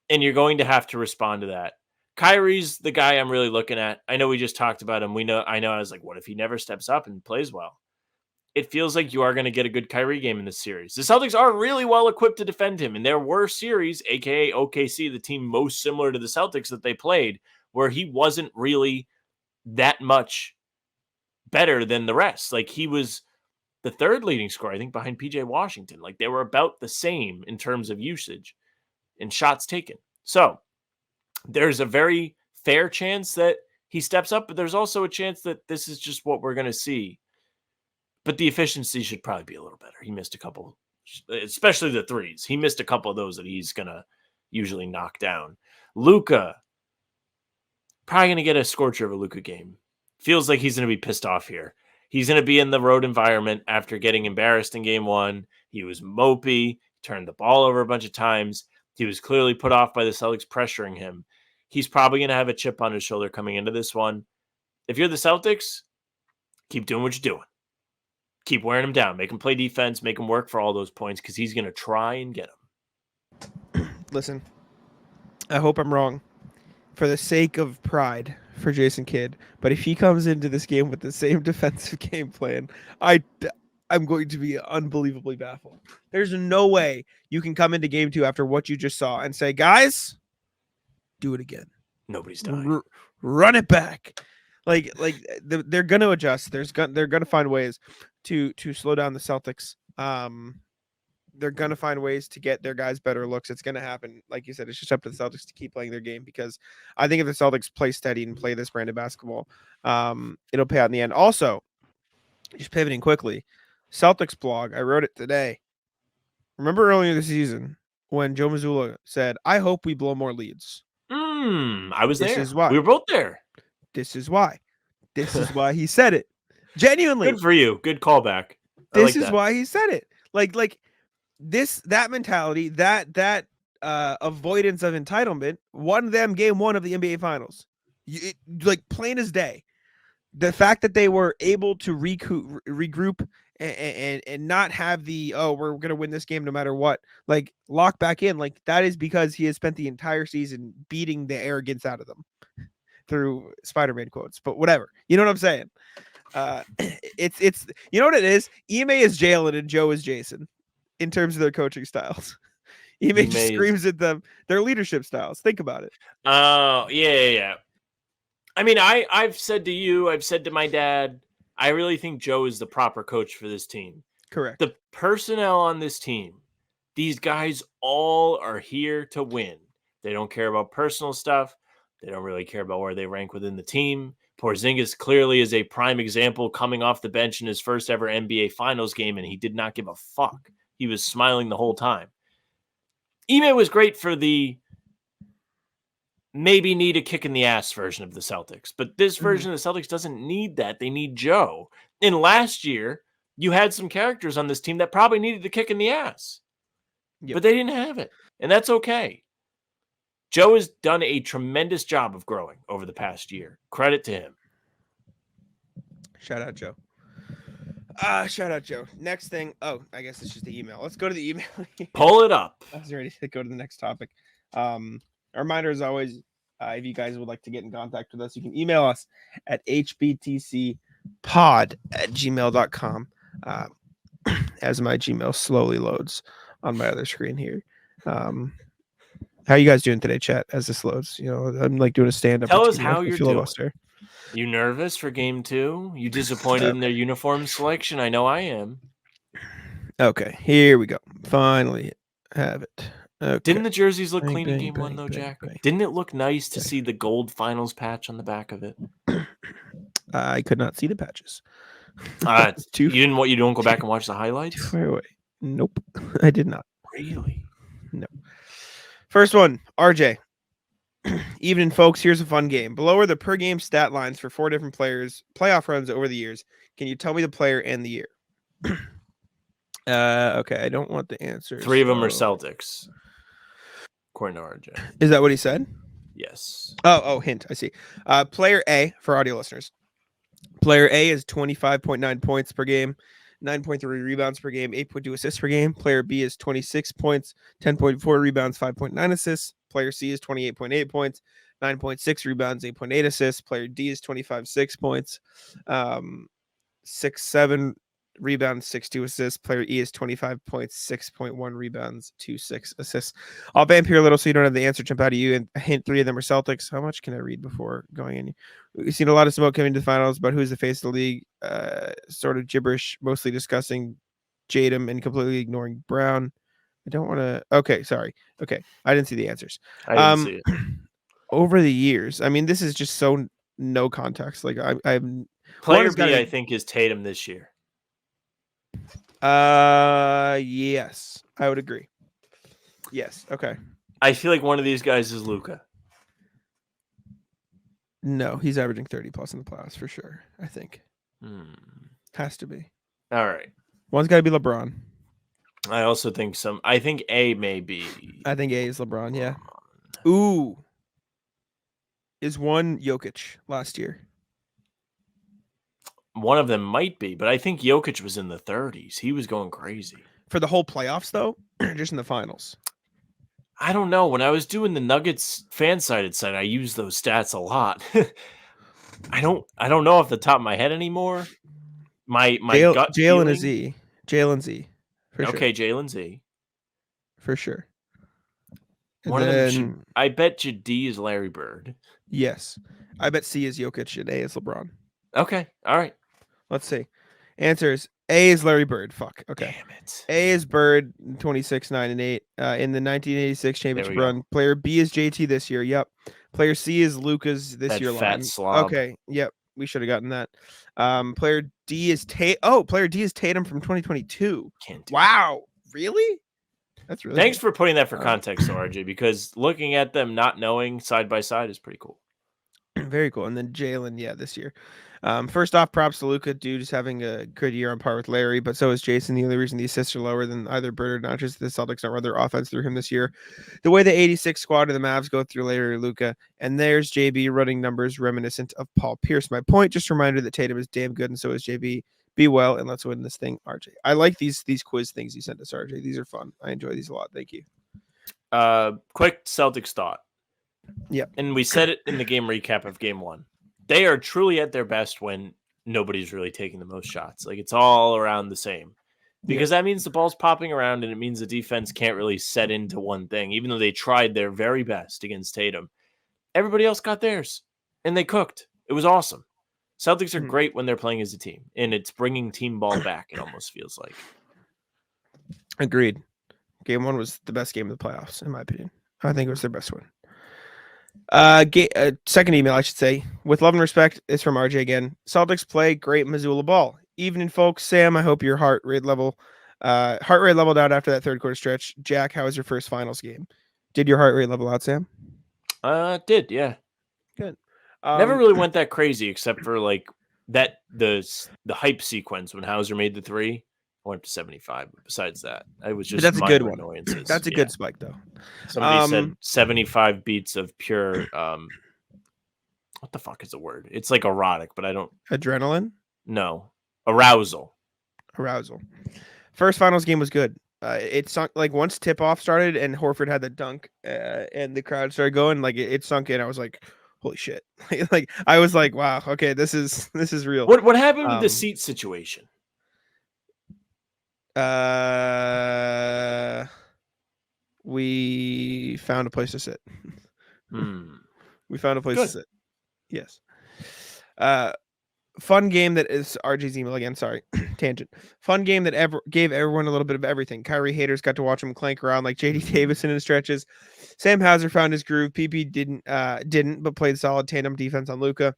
and you're going to have to respond to that. Kyrie's the guy I'm really looking at. I know we just talked about him. I know I was like, what if he never steps up and plays well? It feels like you are going to get a good Kyrie game in this series. The Celtics are really well equipped to defend him, and there were series, aka OKC, the team most similar to the Celtics that they played, where he wasn't really that much better than the rest. Like, he was the third leading scorer, I think, behind PJ Washington. Like, they were about the same in terms of usage and shots taken. So there's a very fair chance that he steps up, but there's also a chance that this is just what we're going to see. But the efficiency should probably be a little better. He missed a couple, especially the threes. He missed a couple of those that he's going to usually knock down. Luka, probably going to get a scorcher of a Luka game. Feels like he's going to be pissed off here. He's going to be in the road environment after getting embarrassed in game 1. He was mopey, turned the ball over a bunch of times. He was clearly put off by the Celtics pressuring him. He's probably going to have a chip on his shoulder coming into this one. If you're the Celtics, keep doing what you're doing. Keep wearing him down. Make him play defense. Make him work for all those points because he's going to try and get them. Listen, I hope I'm wrong for the sake of pride for Jason Kidd. But if he comes into this game with the same defensive game plan, I'm going to be unbelievably baffled. There's no way you can come into game 2 after what you just saw and say, guys, do it again. Nobody's dying. Run it back. Like they're going to adjust. They're going to find ways to slow down the Celtics. They're going to find ways to get their guys better looks. It's going to happen. Like you said, it's just up to the Celtics to keep playing their game, because I think if the Celtics play steady and play this brand of basketball, it'll pay out in the end. Also, just pivoting quickly, Celtics blog, I wrote it today. Remember earlier this season when Joe Mazzulla said, I hope we blow more leads. I was This there. is why. We were both there. This is why. This is why he said it. Genuinely. Good for you. Good callback. This is why he said it. Like that mentality, that avoidance of entitlement won them game 1 of the NBA Finals. Like plain as day. The fact that they were able to regroup and not have the, we're going to win this game no matter what, like lock back in, like that is because he has spent the entire season beating the arrogance out of them through Spider-Man quotes, but whatever. You know what I'm saying? It's you know what it is? Ime is Jalen and Joe is Jason in terms of their coaching styles. Ime just screams at them their leadership styles. Think about it. Oh, yeah. I mean, I've said to you, I've said to my dad, I really think Joe is the proper coach for this team. Correct. The personnel on this team, these guys all are here to win. They don't care about personal stuff. They don't really care about where they rank within the team. Porzingis clearly is a prime example coming off the bench in his first ever NBA Finals game, and he did not give a fuck. He was smiling the whole time. Ime was great for the maybe need a kick in the ass version of the Celtics, but this version of the Celtics doesn't need that. They need Joe. And last year, you had some characters on this team that probably needed the kick in the ass, but they didn't have it, and that's okay. Joe has done a tremendous job of growing over the past year. Credit to him. Shout out, Joe. Shout out, Joe. Next thing. Oh, I guess it's just the email. Let's go to the email. Pull it up. I was ready to go to the next topic. A reminder, as always, if you guys would like to get in contact with us, you can email us at hbtcpod@gmail.com. As my Gmail slowly loads on my other screen here. How you guys doing today, chat, as this loads? You know, I'm like doing a stand-up. Tell us how you're doing. You nervous for game 2? You disappointed in their uniform selection? I know I am. Okay, here we go. Finally have it. Okay. Didn't the jerseys look clean in game 1, though, Jack? Didn't it look nice to see the gold finals patch on the back of it? I could not see the patches. You don't go back and watch the highlights? Far away. Nope, I did not. Really? No. First one, RJ. Evening, folks. Here's a fun game. Below are the per game stat lines for 4 different players' playoff runs over the years. Can you tell me the player and the year? Okay, I don't want the answers. 3 of them are Celtics, according to RJ. Is that what he said? Yes. Oh, hint. I see. Player A, for audio listeners. Player A is 25.9 points per game, 9.3 rebounds per game, 8.2 assists per game. Player B is 26 points, 10.4 rebounds, 5.9 assists. Player C is 28.8 points, 9.6 rebounds, 8.8 assists. Player D is 25.6 points, 6.7 rebounds, 6.2 assists. Player E is 25 points, 6.1 rebounds, 2.6 assists. I'll vamp here a little so you don't have the answer jump out of you. And a hint, 3 of them are Celtics. How much can I read before going in? We've seen a lot of smoke coming to the finals about who's the face of the league. Sort of gibberish, mostly discussing Jadam and completely ignoring Brown. I don't want to. Okay, sorry. Okay, I didn't see the answers. I didn't see it. Over the years, I mean, this is just so no context. Like I'm Player B, I think, is Tatum this year. Yes, I would agree. Yes. Okay. I feel like one of these guys is Luka. No, he's averaging 30 plus in the playoffs for sure. I think has to be. All right. One's got to be LeBron. I also think I think A may be. I think A is LeBron. Yeah. Ooh. Is one Jokic last year? One of them might be, but I think Jokic was in the 30s. He was going crazy. For the whole playoffs, though? Just in the finals? I don't know. When I was doing the Nuggets fan-sided site, I used those stats a lot. I don't know off the top of my head anymore. My gut Jalen is Z. Jalen Z. Okay, Jalen Z. For sure. One of them I bet you D is Larry Bird. Yes. I bet C is Jokic and A is LeBron. Okay. All right. Let's see. Answers. A is Larry Bird. Fuck. Okay. Damn it. A is Bird, 26, 9, and 8 in the 1986 championship run. Player B is JT this year. Yep. Player C is Luka's this year. Fat slob. Okay. Yep. We should have gotten that. Player D is Player D is Tatum from 2022. Wow. Really? That's really Thanks for putting that for context, RJ, because looking at them not knowing side by side is pretty cool. Very cool. And then Jalen, yeah, this year. First off, props to Luka. Dude is having a good year on par with Larry, but so is Jason. The only reason the assists are lower than either Bird or not just the Celtics don't run their offense through him this year. The way the 86 squad of the Mavs go through Larry or Luka, and there's JB running numbers reminiscent of Paul Pierce. My point, just a reminder that Tatum is damn good, and so is JB. Be well, and let's win this thing, RJ. I like these quiz things you sent us, RJ. These are fun. I enjoy these a lot. Thank you. Quick Celtics thought. Yep. And we said it in the game recap of game 1. They are truly at their best when nobody's really taking the most shots. Like, it's all around the same. Because that means the ball's popping around, and it means the defense can't really set into one thing, even though they tried their very best against Tatum. Everybody else got theirs, and they cooked. It was awesome. Celtics are great when they're playing as a team, and it's bringing team ball back, it almost feels like. Agreed. Game 1 was the best game of the playoffs, in my opinion. I think it was their best one. Second email, I should say. With love and respect, is from RJ again. Celtics play great Missoula ball. Evening, folks. Sam, I hope your heart rate leveled out after that third quarter stretch. Jack, how was your first finals game? Did your heart rate level out, Sam? Did, yeah. Good. Never really went that crazy, except for like that the hype sequence when Hauser made the 3. I went up to 75. But besides that, I was just that's a good one. Annoyances. That's a good spike, though. Somebody said 75 beats of pure. What the fuck is the word? It's like erotic, but I don't. Adrenaline? No, arousal. First finals game was good. It sunk like once tip off started and Horford had the dunk, and the crowd started going. Like it sunk in. I was like, holy shit! Like I was like, wow, okay, this is real. What happened with the seat situation? We found a place to sit. We found a place to sit. Yes. Fun game that is RJ's email again. Sorry, tangent. Fun game that gave everyone a little bit of everything. Kyrie haters got to watch him clank around like JD Davison in stretches. Sam Hauser found his groove. PP didn't, but played solid tandem defense on Luka.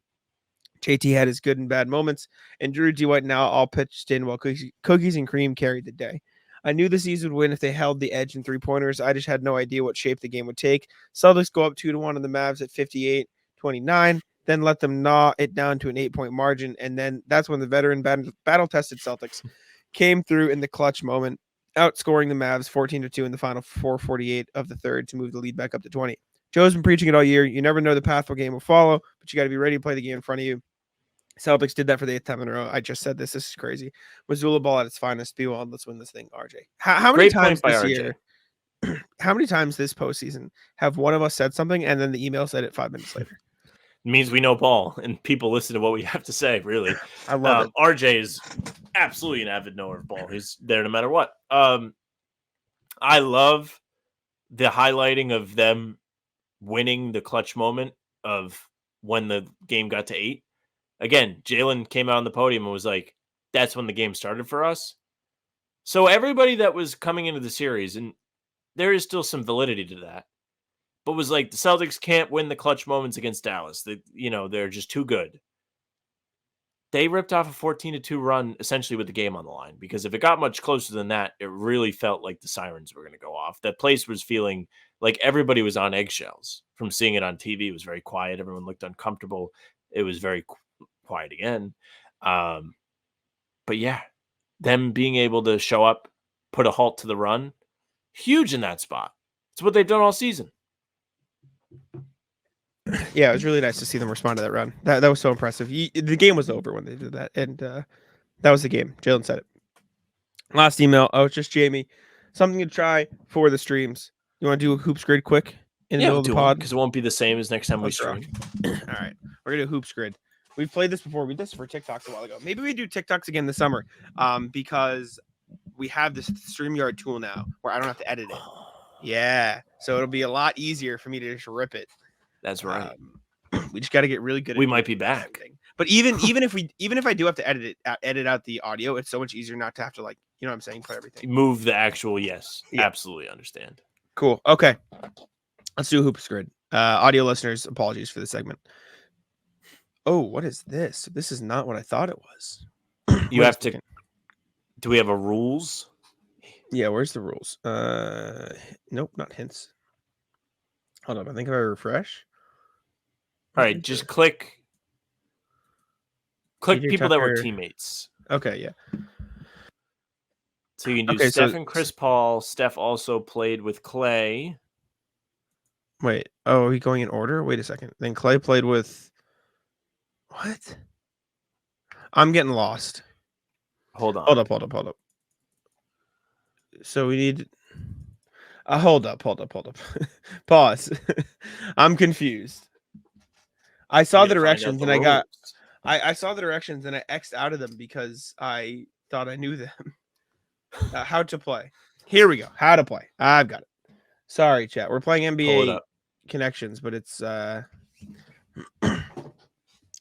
JT had his good and bad moments, and Drew D. White now all pitched in while Cookies and Cream carried the day. I knew the C's would win if they held the edge in 3-pointers. I just had no idea what shape the game would take. Celtics go up 2-1 on the Mavs at 58-29, then let them gnaw it down to an 8-point margin, and then that's when the veteran battle-tested Celtics came through in the clutch moment, outscoring the Mavs 14-2 in the final 4:48 of the third to move the lead back up to 20. Joe's been preaching it all year. You never know the path a game will follow, but you got to be ready to play the game in front of you. Celtics did that for the 8th time in a row. I just said this. This is crazy. Missoula ball at its finest. Be well. Let's win this thing, RJ. How many Great times point by this RJ. year? How many times this postseason have one of us said something and then the email said it 5 minutes later? It means we know ball and people listen to what we have to say. Really, I love it. RJ is absolutely an avid knower of ball. He's there no matter what. I love the highlighting of them winning the clutch moment of when the game got to 8. Again, Jalen came out on the podium and was like, "That's when the game started for us." So everybody that was coming into the series, and there is still some validity to that, but was like, the Celtics can't win the clutch moments against Dallas. They're just too good. They ripped off a 14-2 run essentially with the game on the line, because if it got much closer than that, it really felt like the sirens were going to go off. That place was feeling like everybody was on eggshells from seeing it on TV. It was very quiet. Everyone looked uncomfortable. It was very quiet again. But yeah, them being able to show up, put a halt to the run, huge in that spot. It's what they've done all season. Yeah, it was really nice to see them respond to that run. That was so impressive. The game was over when they did that, and that was the game. Jalen said it. Last email. Oh, it's just Jamie. Something to try for the streams. You want to do a hoops grid quick in the middle of the pod? Because it won't be the same as next time we Let's rock. stream. All right, we're gonna do hoops grid. We've played this before. We did this for TikToks a while ago. Maybe we do TikToks again this summer, because we have this StreamYard tool now where I don't have to edit it. Yeah, so it'll be a lot easier for me to just rip it. That's right. We just got to get really good. We might be back. But even if I do have to edit out the audio, it's so much easier not to have to, like, you know what I'm saying, put everything. Move the actual, yes. Yeah. Absolutely understand. Cool. Okay. Let's do hoops grid. Audio listeners, apologies for the segment. Oh, what is this? This is not what I thought it was. You have to. Do we have a rules? Yeah, where's the rules? Nope, not hints. Hold on, I think if I refresh. All right, just click Peter people that were Tucker. teammates. Okay, yeah. So you can do Okay, Steph so- and Chris Paul. Steph also played with Clay. Wait. Oh, are we going in order? Wait a second. Then Clay played with what? I'm getting lost. Hold on. Hold up. So we need hold up. Pause. I'm confused. I saw the directions and I saw the directions and I X'd out of them because I thought I knew them. How to play. Here we go. How to play. I've got it. Sorry, chat. We're playing NBA connections, but it's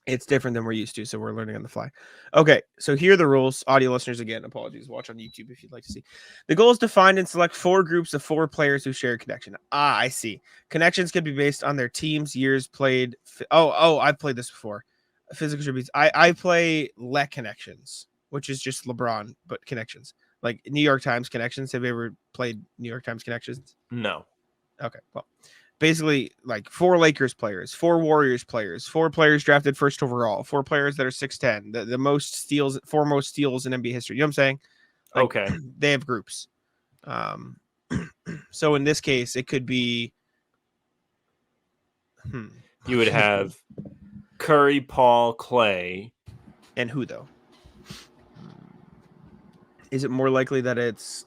it's different than we're used to, so we're learning on the fly. Okay, so here are the rules. Audio listeners, again, apologies. Watch on YouTube if you'd like to see. The goal is to find and select 4 groups of 4 players who share a connection. I see. Connections can be based on their teams, years played. I've played this before. Physical attributes. I play LE connections, which is just LeBron, but connections. Like New York Times connections. Have you ever played New York Times connections? No. Okay, well, basically like 4 Lakers players, 4 Warriors players, 4 players drafted first overall, 4 players that are 6'10", the most steals, 4 most steals in NBA history. You know what I'm saying? Like, Okay. They have groups. So in this case, it could be. You would have Curry, Paul, Clay. And who, though? Is it more likely that it's.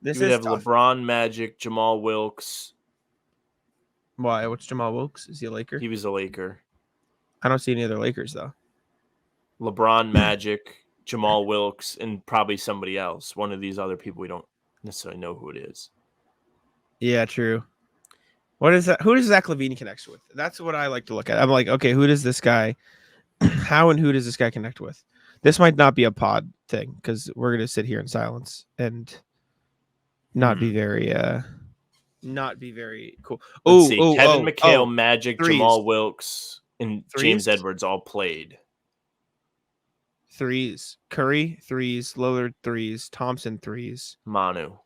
This You would is have tough. LeBron, Magic, Jamal Wilkes. Why? What's Jamal Wilkes? Is he a Laker? He was a Laker. I don't see any other Lakers, though. LeBron, Magic, Jamal Wilkes, and probably somebody else. One of these other people we don't necessarily know who it is. Yeah, true. What is that? Who does Zach LaVine connect with? That's what I like to look at. I'm like, okay, who does this guy? How and who does this guy connect with? This might not be a pod thing because we're gonna sit here in silence and not be very cool. Let's see. Kevin McHale, Magic, threes. Jamal Wilkes, and James Threes? Edwards all played. Threes. Curry, threes. Lillard, threes. Thompson, threes. Manu.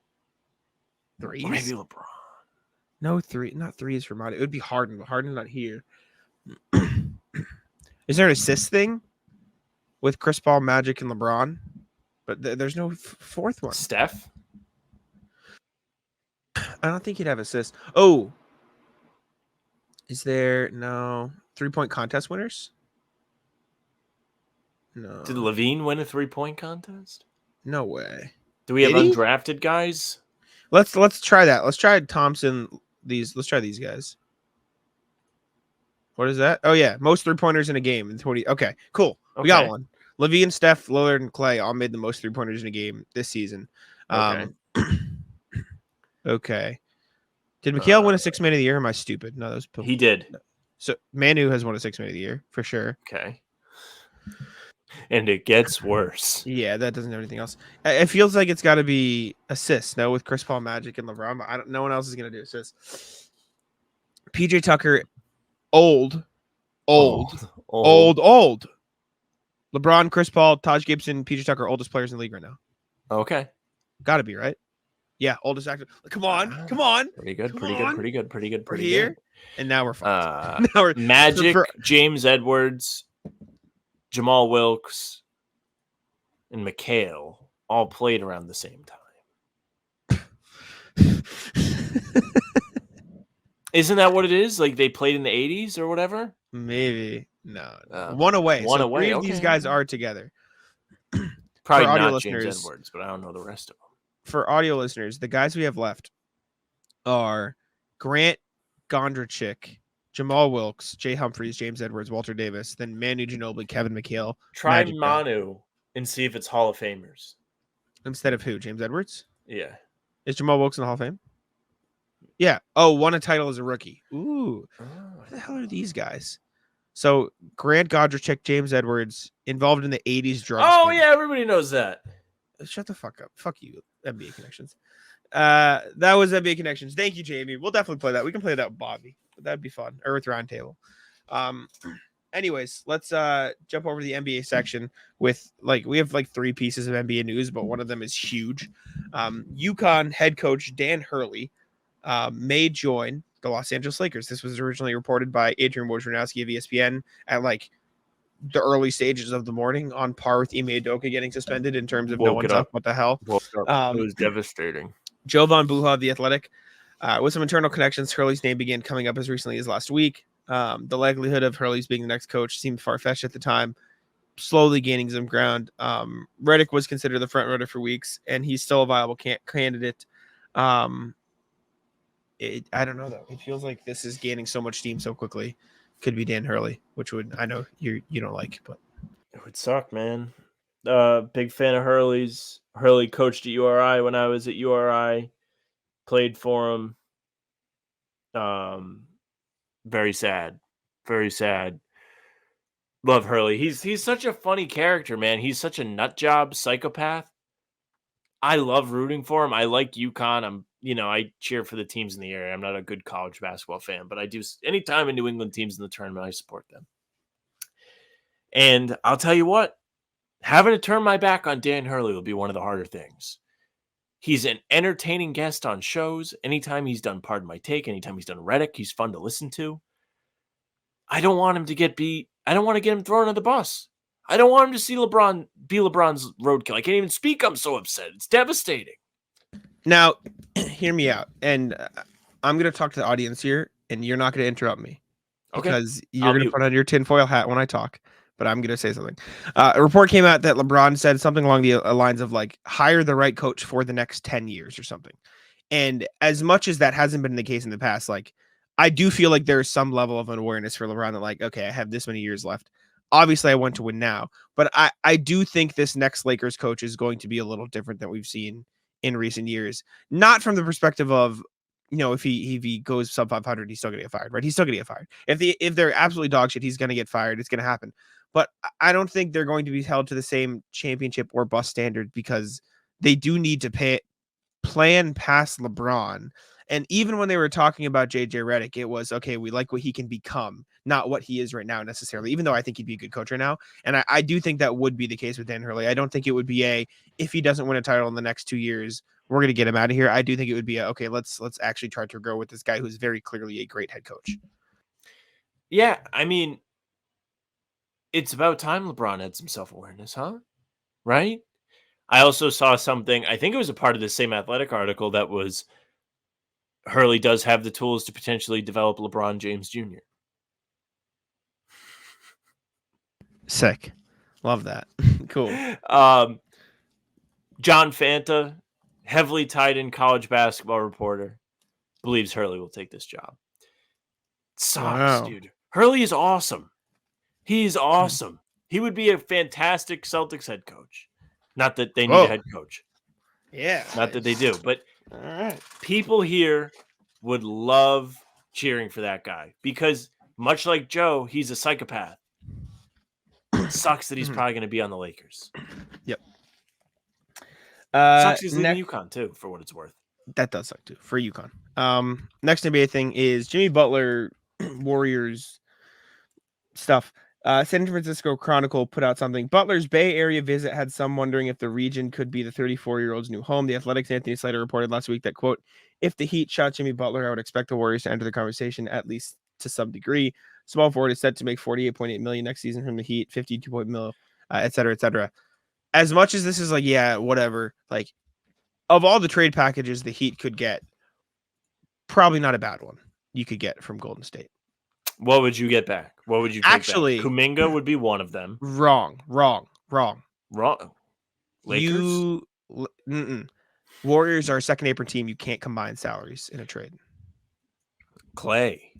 Threes? Or maybe LeBron. No, not threes for Manu. It would be Harden, but Harden's not here. Is there an assist thing? with Chris Paul, Magic, and LeBron, but there's no fourth one. Steph? I don't think he'd have assists. Oh, is there no 3-point contest winners? No. Did Levine win a 3-point contest? No way. Do we have Did he? undrafted guys? Let's try that. Let's try Thompson. Let's try these guys. What is that? Oh yeah, most 3-pointers in a game in 20. Okay, cool. We got Okay. one. Levine, Steph, Lillard, and Clay all made the most 3-pointers in a game this season. Okay. Did Mikhail win a 6 man of the year? Or am I stupid? No, that was He did. So Manu has won a 6 man of the year for sure. Okay. And it gets worse. Yeah, that doesn't have anything else. It feels like it's got to be assists. No, with Chris Paul, Magic, and LeBron. No one else is gonna do assists. PJ Tucker, old. LeBron, Chris Paul, Taj Gibson, PJ Tucker, oldest players in the league right now. Okay. Got to be right. Yeah, oldest active. Come on. Pretty good. We're Pretty here, good. and now we're fine. Now we're Magic, so James Edwards, Jamal Wilkes, and McHale all played around the same time. Isn't that what it is? Like they played in the 80s or whatever? Maybe. No. One away. One So away. three of these guys are together. Probably For audio not James listeners- Edwards, but I don't know the rest of them. For audio listeners, the guys we have left are Grant Gondrachik, Jamal Wilkes, Jay Humphreys, James Edwards, Walter Davis, then Manu Ginobili, Kevin McHale. Try Magic Johnson. Manu and see if it's Hall of Famers. Instead of who? James Edwards? Yeah. Is Jamal Wilkes in the Hall of Fame? Yeah. Oh, won a title as a rookie. Ooh. What the hell are these guys? So Grant Gondrachik, James Edwards, involved in the 80s drug Oh, scandal. yeah, everybody knows that. Shut the fuck up. Fuck you, NBA Connections. That was NBA Connections. Thank you, Jamie. We'll definitely play that. We can play that with Bobby. That'd be fun. Or with Roundtable. Anyways, let's jump over to the NBA section with we have 3 pieces of NBA news, but one of them is huge. UConn head coach Dan Hurley may join the Los Angeles Lakers. This was originally reported by Adrian Wojnarowski of ESPN at the early stages of the morning, on par with Ime Udoka getting suspended in terms of no one's up. What the hell? It was devastating. Jovan Buha of The Athletic. With some internal connections, Hurley's name began coming up as recently as last week. The likelihood of Hurley's being the next coach seemed far-fetched at the time, slowly gaining some ground. Redick was considered the front runner for weeks, and he's still a viable candidate. I don't know, though. It feels like this is gaining so much steam so quickly. Could be Dan Hurley, which I know you don't like, but It would suck, man. Big fan of Hurley's. Hurley coached at URI when I was at URI. Played for him. Very sad. Very sad. Love Hurley. He's such a funny character, man. He's such a nut job psychopath. I love rooting for him. I like UConn. I cheer for the teams in the area. I'm not a good college basketball fan, but I do. Anytime a New England team's in the tournament, I support them. And I'll tell you what, having to turn my back on Dan Hurley will be one of the harder things. He's an entertaining guest on shows. Anytime he's done Pardon My Take, anytime he's done Redick, he's fun to listen to. I don't want him to get beat. I don't want to get him thrown on the bus. I don't want him to see LeBron be LeBron's roadkill. I can't even speak. I'm so upset. It's devastating. Now, hear me out. And I'm going to talk to the audience here, and you're not going to interrupt me. Okay. Because you're going to put on your tinfoil hat when I talk. But I'm going to say something. A report came out that LeBron said something along the lines of hire the right coach for the next 10 years or something. And as much as that hasn't been the case in the past, I do feel like there's some level of an awareness for LeBron that okay, I have this many years left. Obviously, I want to win now. But I do think this next Lakers coach is going to be a little different than we've seen in recent years. Not from the perspective of, if he goes sub 500, he's still going to get fired, right? He's still going to get fired. If they're absolutely dog shit, he's going to get fired. It's going to happen. But I don't think they're going to be held to the same championship or bust standard, because they do need to plan past LeBron. And even when they were talking about JJ Redick, it was, okay, we like what he can become, not what he is right now necessarily, even though I think he'd be a good coach right now. And I do think that would be the case with Dan Hurley. I don't think it would be if he doesn't win a title in the next 2 years, we're going to get him out of here. I do think it would be okay, let's actually try to grow with this guy who's very clearly a great head coach. Yeah, I mean, it's about time LeBron had some self-awareness, huh? Right? I also saw something, I think it was a part of the same Athletic article, that was Hurley does have the tools to potentially develop LeBron James Jr. Sick. Love that. Cool. John Fanta, heavily tied in college basketball reporter, believes Hurley will take this job. Sucks, Wow. dude. Hurley is awesome. He's awesome. He would be a fantastic Celtics head coach. Not that they need Whoa. a head coach. Yeah. Not that they do. But All right. people here would love cheering for that guy because, much like Joe, he's a psychopath. Sucks that he's probably going to be on the Lakers. Yep. Sucks he's leaving UConn, too, for what it's worth. That does suck, too, for UConn. Next NBA thing is Jimmy Butler, Warriors stuff. San Francisco Chronicle put out something. Butler's Bay Area visit had some wondering if the region could be the 34-year-old's new home. The Athletic's Anthony Slater reported last week that, quote, if the Heat shot Jimmy Butler, I would expect the Warriors to enter the conversation at least to some degree. Small forward is set to make $48.8 million next season from the Heat, $52 million, et cetera, et cetera. As much as this is like, yeah, whatever, like, of all the trade packages the Heat could get, probably not a bad one you could get from Golden State. What would you get back? What would you take Actually, back? Kuminga would be one of them. Wrong. Lakers? Warriors are a second apron team. You can't combine salaries in a trade. Clay.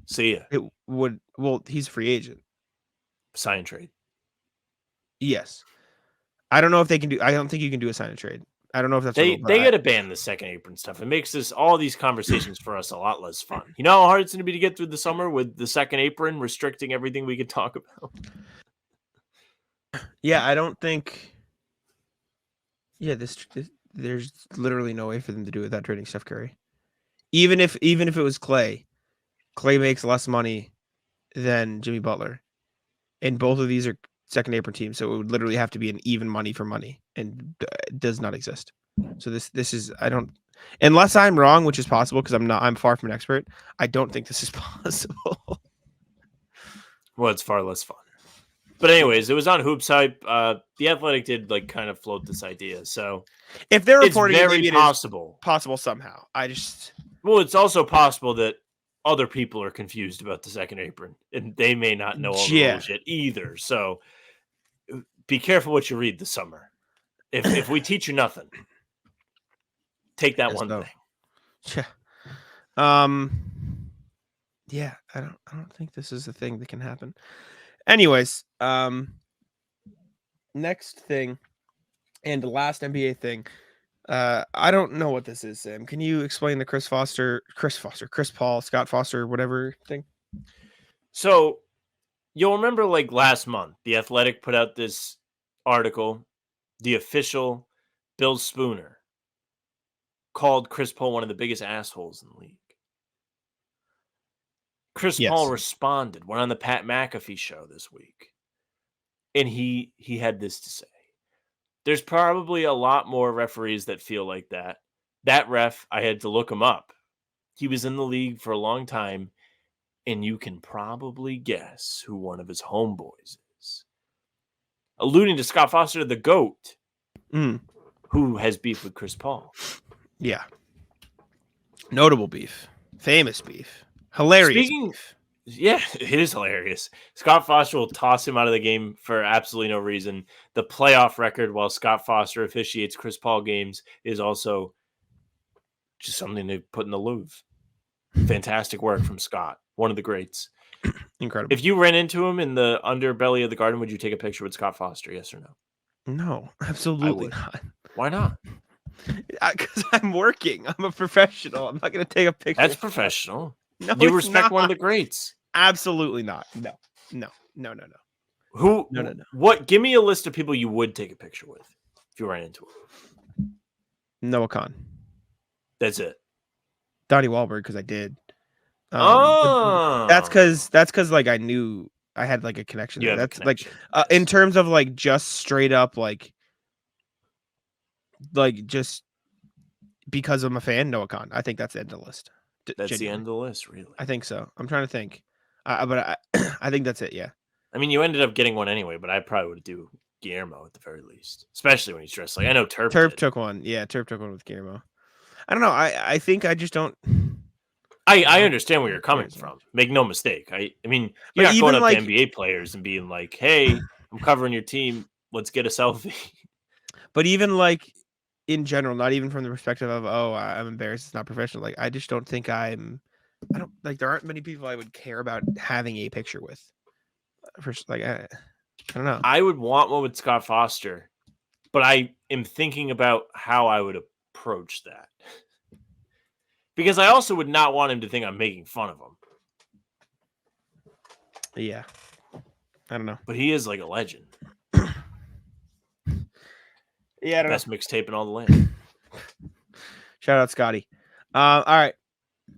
See ya. It would. Well, he's a free agent. Sign and trade. Yes. I don't know if they can do. I don't think you can do a sign and trade. I don't know if that's they got to ban the second apron stuff. It makes all these conversations for us a lot less fun. You know how hard it's going to be to get through the summer with the second apron restricting everything we could talk about. Yeah, I don't think. Yeah, this there's literally no way for them to do it without trading Steph Curry. Even if it was Clay makes less money than Jimmy Butler, and both of these are second apron teams, so it would literally have to be an even money for money, and it does not exist. So this is, I don't, unless I'm wrong, which is possible because I'm far from an expert. I don't think this is possible. Well, it's far less fun. But anyways, it was on Hoops Hype. The Athletic did like kind of float this idea. So if they're it's reporting, very maybe it possible. Possible somehow. Well, it's also possible that other people are confused about the second apron, and they may not know all the bullshit either. So be careful what you read this summer. If we teach you nothing, take that one thing. Yeah. Yeah, I don't think this is a thing that can happen. Anyways, next thing and the last NBA thing. I don't know what this is, Sam. Can you explain the Chris Paul, Scott Foster, whatever thing? So you'll remember like last month, the Athletic put out this article, the official Bill Spooner called Chris Paul one of the biggest assholes in the league. Chris Paul responded, went on the Pat McAfee show this week, and he had this to say. There's probably a lot more referees that feel like that. That ref, I had to look him up. He was in the league for a long time, and you can probably guess who one of his homeboys is. Alluding to Scott Foster, the GOAT, who has beef with Chris Paul. Yeah. Notable beef. Famous beef. Hilarious beef. Yeah, it is hilarious. Scott Foster will toss him out of the game for absolutely no reason. The playoff record while Scott Foster officiates Chris Paul games is also just something to put in the Louvre. Fantastic work from Scott. One of the greats. Incredible. If you ran into him in the underbelly of the Garden, would you take a picture with Scott Foster? Yes or no? No, absolutely not. Why not? Because I'm working. I'm a professional. I'm not going to take a picture. That's professional. No, you respect one of the greats. Absolutely not. No. Who? No. What? Give me a list of people you would take a picture with if you ran into him. Noah Khan. That's it. Donnie Wahlberg, because I did. That's because like I knew I had like a connection. Yeah, that's like in terms of like just straight up like just because I'm a fan. Noah Khan. I think that's the end of the list. That's genuinely the end of the list, really. I think so. I'm trying to think, but I think that's it. Yeah. I mean, you ended up getting one anyway, but I probably would do Guillermo at the very least, especially when he's dressed like I know Terp. Terp did. took one. Yeah, Terp took one with Guillermo. I don't know. I think I just don't. I understand where you're coming from. Make no mistake. I mean, you're But not going even, up to like- NBA players and being like, "Hey, I'm covering your team. Let's get a selfie." But even like in general, not even from the perspective of I'm embarrassed, it's not professional. Like I just don't think I don't like there aren't many people I would care about having a picture with. First, like I don't know. I would want one with Scott Foster, but I am thinking about how I would approach that. Because I also would not want him to think I'm making fun of him. Yeah. I don't know. But he is like a legend. Yeah, I don't Best mixtape in all the land. Shout out Scotty. All right.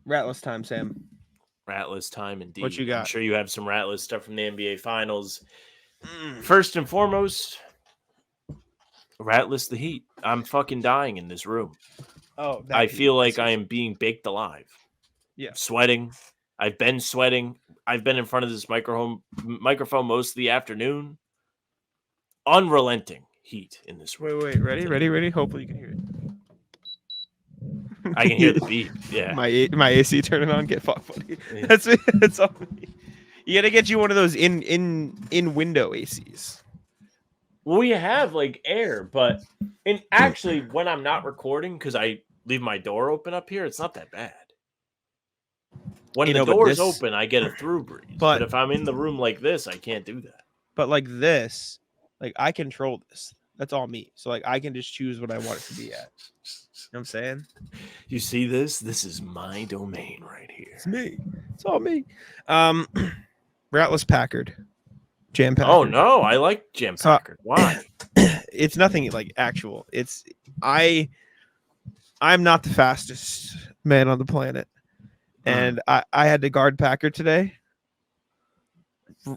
Ratless time, Sam. Ratless time indeed. What you got? I'm sure you have some Ratless stuff from the NBA Finals. First and foremost, Ratless the Heat. I'm fucking dying in this room. Oh, I feel like I am being baked alive. Yeah. Sweating. I've been sweating. I've been in front of this microphone most of the afternoon. Unrelenting heat in this room. Wait. Ready. Hopefully you can hear it. I can hear the beep. Yeah. My AC turning on. Get fucked, buddy. Yeah. That's all. You gotta get you one of those in window ACs. Well, we have like air, but actually when I'm not recording, because I leave my door open up here, it's not that bad. When the door's open, I get a through breeze. But if I'm in the room like this, I can't do that. But like this, like I control this. That's all me. So like I can just choose what I want it to be at. You know what I'm saying? You see this? This is my domain right here. It's me. It's all me. Ratless Packard. Jam Packard. Oh no, I like Jam Packard. Why? It's nothing like actual. It's I'm not the fastest man on the planet. And I had to guard Packard today.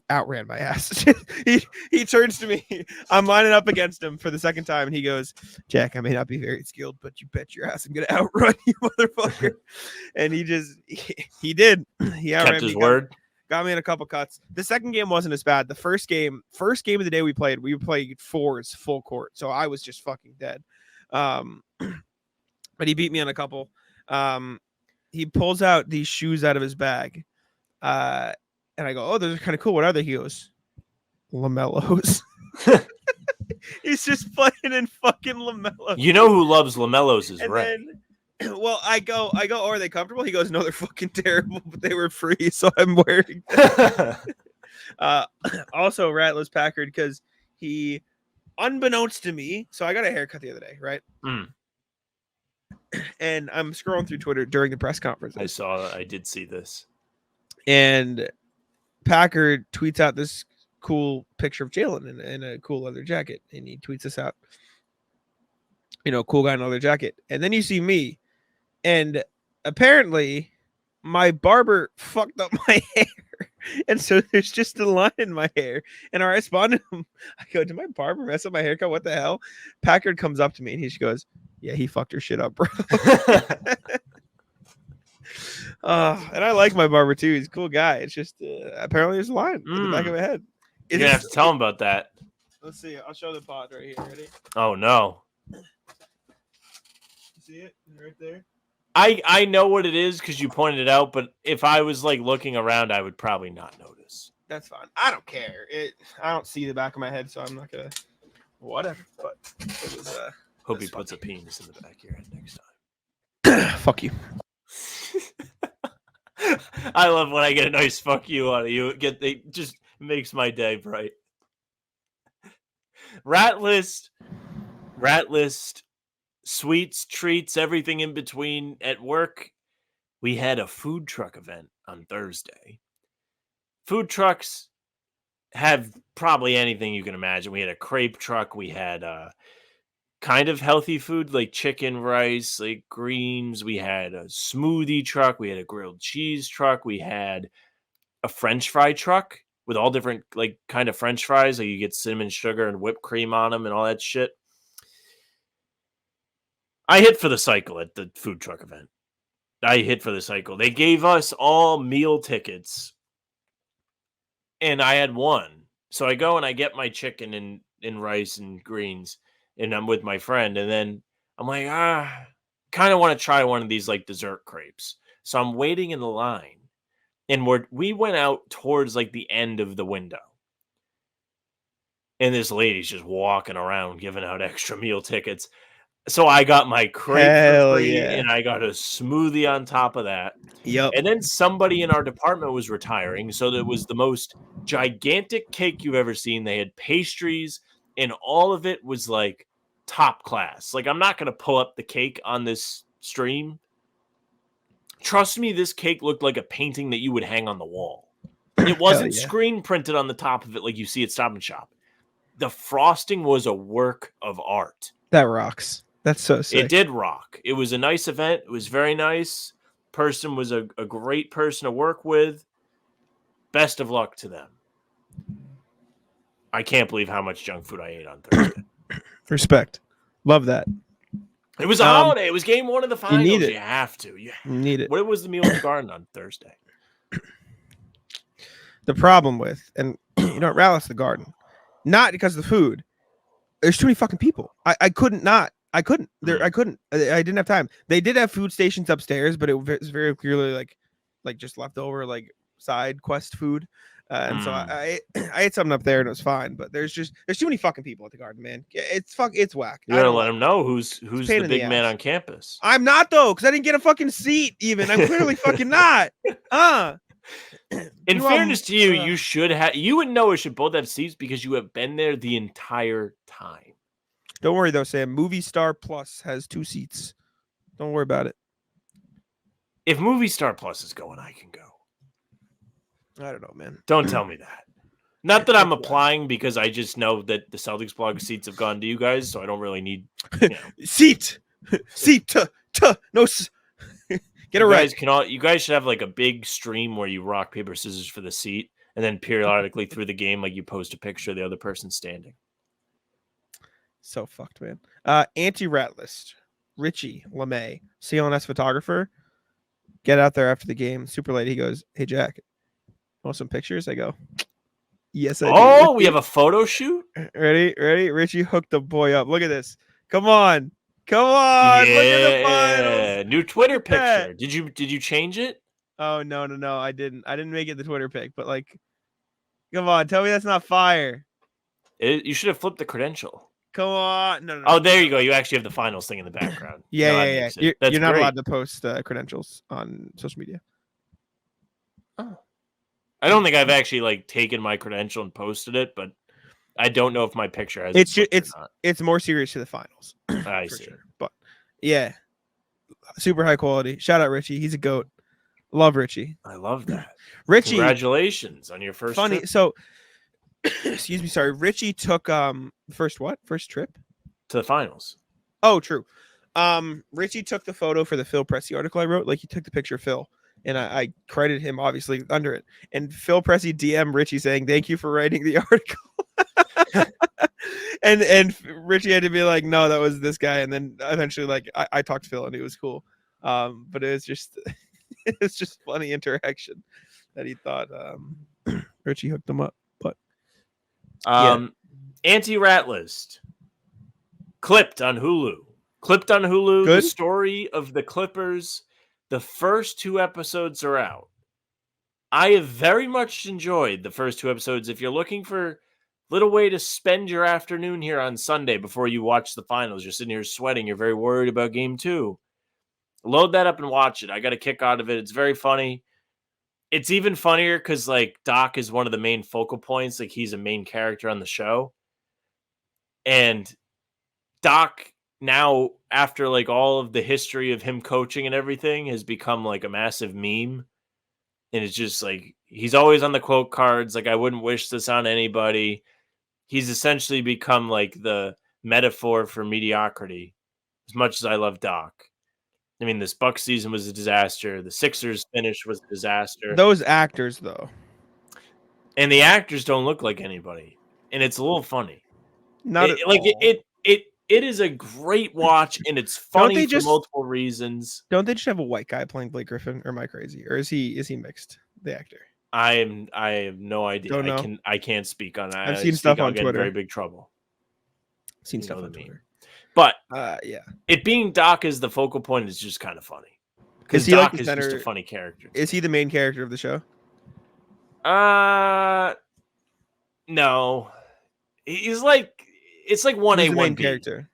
Outran my ass. he turns to me. I'm lining up against him for the second time, and he goes, "Jack, I may not be very skilled, but you bet your ass I'm gonna outrun you, motherfucker." And he did. He outran Kept his me, word. got me in a couple cuts. The second game wasn't as bad. The first game of the day we played fours full court, so I was just fucking dead. But he beat me on a couple. He pulls out these shoes out of his bag. And I go, "Oh, those are kind of cool. What are they?" He goes, "LaMelos." He's just playing in fucking LaMelos. You know who loves LaMelos is And Ray. then, well, I go, "Oh, are they comfortable?" He goes, "No, they're fucking terrible, but they were free, so I'm wearing them." Also, Ratless Packard, because he, unbeknownst to me, so I got a haircut the other day, right? And I'm scrolling through Twitter during the press conference. I did see this. And Packard tweets out this cool picture of Jalen in a cool leather jacket. And he tweets this out. Cool guy in a leather jacket. And then you see me. And apparently my barber fucked up my hair. And so there's just a line in my hair. And I respond to him. I go, "Did my barber mess up my haircut? What the hell?" Packard comes up to me and he just goes, "Yeah, he fucked her shit up, bro." And I like my barber too. He's a cool guy. It's just apparently there's a line in the back of my head. You're gonna have to tell him about that. Let's see. I'll show the pod right here. Ready? Oh no. You see it right there? I know what it is because you pointed it out, but if I was like looking around, I would probably not notice. That's fine. I don't care. I don't see the back of my head, so I'm not gonna. Whatever. But it was. Hope he puts a penis in the back of your head next time. Fuck you. I love when I get a nice fuck you out of you. It just makes my day bright. Rat list, sweets, treats, everything in between. At work, we had a food truck event on Thursday. Food trucks have probably anything you can imagine. We had a crepe truck. We had kind of healthy food like chicken, rice, like greens. We had a smoothie truck. We had a grilled cheese truck. We had a French fry truck with all different like kind of French fries. Like you get cinnamon sugar and whipped cream on them and all that shit. I hit for the cycle at the food truck event. They gave us all meal tickets. And I had one So I go and I get my chicken and rice and greens, and I'm with my friend, and then I'm like, kind of want to try one of these like dessert crepes. So I'm waiting in the line, and we went out towards like the end of the window. And this lady's just walking around giving out extra meal tickets. So I got my crepe for Hell free, yeah. and I got a smoothie on top of that. Yep. And then somebody in our department was retiring, so there was the most gigantic cake you've ever seen. They had pastries, and all of it was like top class. Like, I'm not going to pull up the cake on this stream. Trust me, this cake looked like a painting that you would hang on the wall. It wasn't yeah. screen printed on the top of it like you see at Stop and Shop. The frosting was a work of art. That rocks. That's so sick. It did rock. It was a nice event. It was very nice. Person was a great person to work with. Best of luck to them. I can't believe how much junk food I ate on Thursday. Respect. Love that. It was a holiday. It was game one of the finals. You need it. You have to. You need it. What was the meal in the garden on Thursday? The problem with, and you don't relish the garden, not because of the food. There's too many fucking people. I couldn't. I couldn't. I didn't have time. They did have food stations upstairs, but it was very clearly like just leftover like side quest food. And so I ate something up there and it was fine. But there's too many fucking people at the garden, man. It's whack. You gotta let them know who's the big man on campus. I'm not though, because I didn't get a fucking seat. Even I'm clearly fucking not. In fairness to you, you should have. You and Noah should both have seats because you have been there the entire time. Don't worry though, Sam. Movie Star Plus has 2 seats. Don't worry about it. If Movie Star Plus is going, I can go. I don't know, man. Don't tell me that. Not that I'm applying because I just know that the Celtics blog seats have gone to you guys, so I don't really need seat. No. Get it right. You guys should have like a big stream where you rock paper scissors for the seat, and then periodically through the game, like you post a picture of the other person standing. So fucked, man. Anti-rat list. Richie LeMay, CLNS photographer. Get out there after the game. Super late. He goes, "Hey Jack, want some pictures?" I go, "Yes, I do." Oh, we have a photo shoot. Ready? Richie hooked the boy up. Look at this. Come on. Yeah, Look at the finals. New Twitter picture. Did you change it? Oh no, I didn't make it the Twitter pic, but like, come on, tell me that's not fire. You should have flipped the credential. Come on. No. Oh, there you go. You actually have the finals thing in the background. Yeah. You're not great. allowed to post credentials on social media. Oh. I don't think I've actually like taken my credential and posted it, but I don't know if my picture has. It's more serious to the finals. I see. Sure. But yeah, super high quality. Shout out Richie. He's a goat. Love Richie. I love that. Richie, congratulations on your first. Funny. Trip. So, excuse me. Sorry. Richie took first trip to the finals. Oh, true. Richie took the photo for the Phil Pressey article I wrote. Like he took the picture of Phil. And I credited him obviously under it. And Phil Pressey DM Richie saying, "Thank you for writing the article." and Richie had to be like, "No, that was this guy." And then eventually, like, I talked to Phil and he was cool. But it was just it's just funny interaction that he thought Richie hooked him up. But anti-rat list clipped on Hulu. Good. The story of the Clippers. The first 2 episodes are out. I have very much enjoyed the first 2 episodes. If you're looking for a little way to spend your afternoon here on Sunday before you watch the finals, you're sitting here sweating, you're very worried about game 2, load that up and watch it. I got a kick out of it. It's very funny. It's even funnier because like Doc is one of the main focal points. Like he's a main character on the show. And Doc now, after like all of the history of him coaching and everything, has become like a massive meme. And it's just like, he's always on the quote cards. Like, I wouldn't wish this on anybody. He's essentially become like the metaphor for mediocrity, as much as I love Doc. I mean, this Bucks season was a disaster. The Sixers finish was a disaster. Those actors, though. And the actors don't look like anybody. And it's a little funny. It is a great watch, and it's funny for multiple reasons. Don't they just have a white guy playing Blake Griffin, or am I crazy? Or is he mixed, the actor? I have no idea. Don't know. I can't speak on that. I've seen stuff on I'll get in Twitter. very big trouble. Seen You stuff know on the meme. Twitter. But Yeah. it being Doc as the focal point is just kind of funny. Is Because he like Doc the is just a center? funny character. Is he the main character of the show? No. He's like, it's like 1A, Who's the main 1B. character?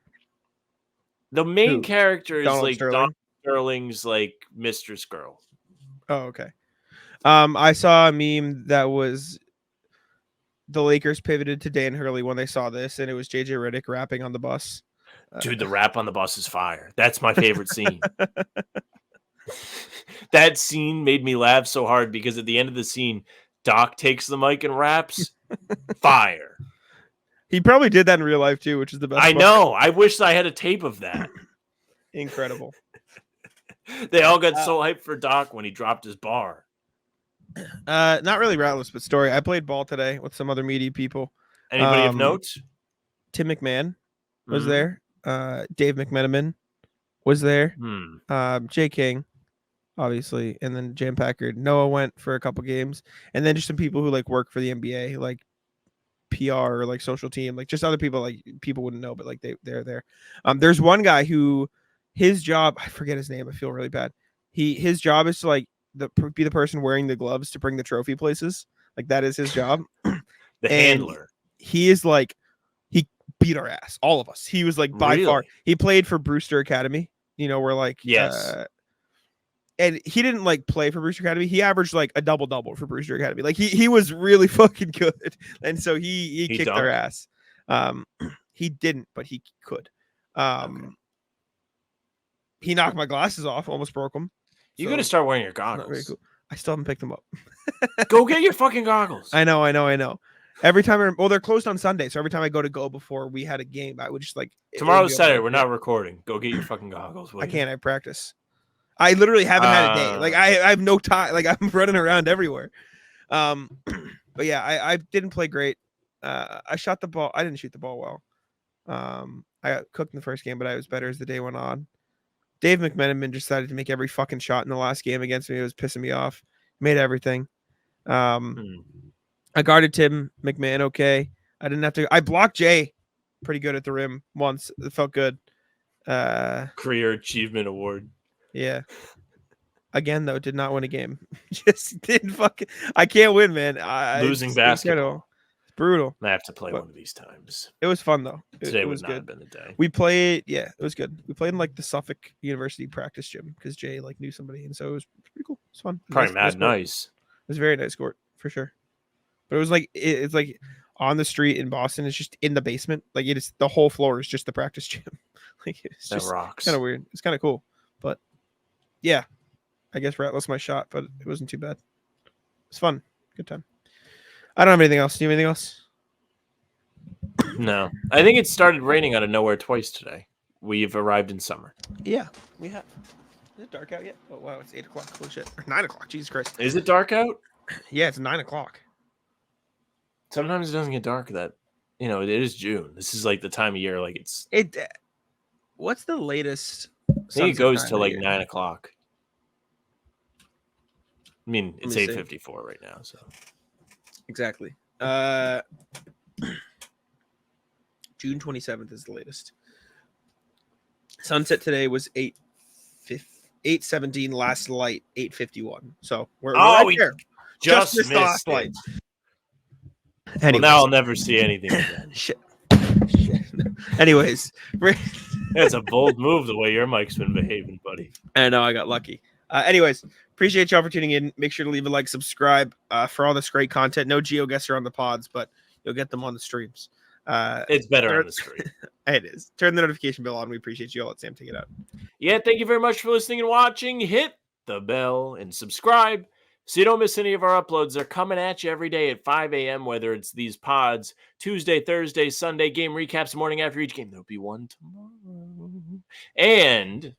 The main Who? character is Donald like Sterling? Don Sterling's like mistress girl. Oh, okay. I saw a meme that was the Lakers pivoted to Dan Hurley when they saw this, and it was JJ Redick rapping on the bus. Dude, the rap on the bus is fire. That's my favorite scene. That scene made me laugh so hard because at the end of the scene, Doc takes the mic and raps. Fire. He probably did that in real life too, which is the best. I part. know. I wish I had a tape of that. Incredible. They all got so hyped for Doc when he dropped his bar. Not really ratless, but story. I played ball today with some other media people. Anybody of note? Tim McMahon was Mhm. there. Dave McMenamin was there. Jay King, obviously, and then Jam Packard. Noah went for a couple games, and then just some people who like work for the NBA, like PR or like social team, like just other people like people wouldn't know, but like they're there. There's one guy who his job, I forget his name. I feel really bad. His job is to like be the person wearing the gloves to bring the trophy places. Like that is his job. The handler. He is like, he beat our ass, all of us. He was like by far. He played for Brewster Academy. You know, where like yes. And he didn't like play for Brewster Academy. He averaged like a double for Brewster Academy. Like he was really fucking good. And so he kicked dunked. their ass. He didn't, but he could. Okay. He knocked my glasses off, almost broke them. You got to start wearing your Not very goggles. cool. I still haven't picked them up. Go get your fucking goggles. I know. Every time, they're closed on Sunday, so every time I go before we had a game, I would just like. Tomorrow's Saturday. We're not recording. Go get your fucking goggles. I can't. I practice. I literally haven't had a day. Like I have no time. Like I'm running around everywhere. But yeah, I didn't play great. I shot the ball. I didn't shoot the ball well. I got cooked in the first game, but I was better as the day went on. Dave McMenamin decided to make every fucking shot in the last game against me. It was pissing me off. Made everything. I guarded Tim McMahon okay. I didn't have to. I blocked Jay pretty good at the rim once. It felt good. Career Achievement Award. Yeah. Again, though, did not win a game. Just didn't fucking. I can't win, man. Losing basketball. It's brutal. I have to play one of these times. It was fun though. Today it would was not good. have been the day. We played. Yeah, it was good. We played in like the Suffolk University practice gym because Jay like knew somebody, and so it was pretty cool. It's fun. Probably nice nice. It was a very nice court for sure. But it was like it's like on the street in Boston. It's just in the basement. Like it is. The whole floor is just the practice gym. Like it's That just rocks. kind of weird. It's kind of cool. But yeah, I guess ratless my shot, but it wasn't too bad. It's fun. Good time. I don't have anything else. Do you have anything else? No. I think it started raining out of nowhere twice today. We've arrived in summer. Yeah, we have. Is it dark out yet? Oh wow, it's 8 o'clock. Holy shit. Or 9 o'clock. Jesus Christ. Is it dark out? Yeah, it's 9 o'clock. Sometimes it doesn't get dark that, it is June. This is like the time of year, like it's. What's the latest? I think it goes to like 9 o'clock. I mean, it's 8:54 right now, so. Exactly. June 27th is the latest. Sunset today was 8:17. Last light 8:51. So we're right there. Just missed the last light. Well, now I'll never see anything again. Shit. Anyways, That's a bold move the way your mic's been behaving, buddy. I know I got lucky. Anyways, appreciate y'all for tuning in. Make sure to leave a like, subscribe for all this great content. No GeoGuessr on the pods, but you'll get them on the streams. It's better on the screen. It is. Turn the notification bell on. We appreciate you all. Let Sam take it out. Yeah, thank you very much for listening and watching. Hit the bell and subscribe so you don't miss any of our uploads. They're coming at you every day at 5 a.m., whether it's these pods, Tuesday, Thursday, Sunday, game recaps, the morning after each game. There'll be one tomorrow. And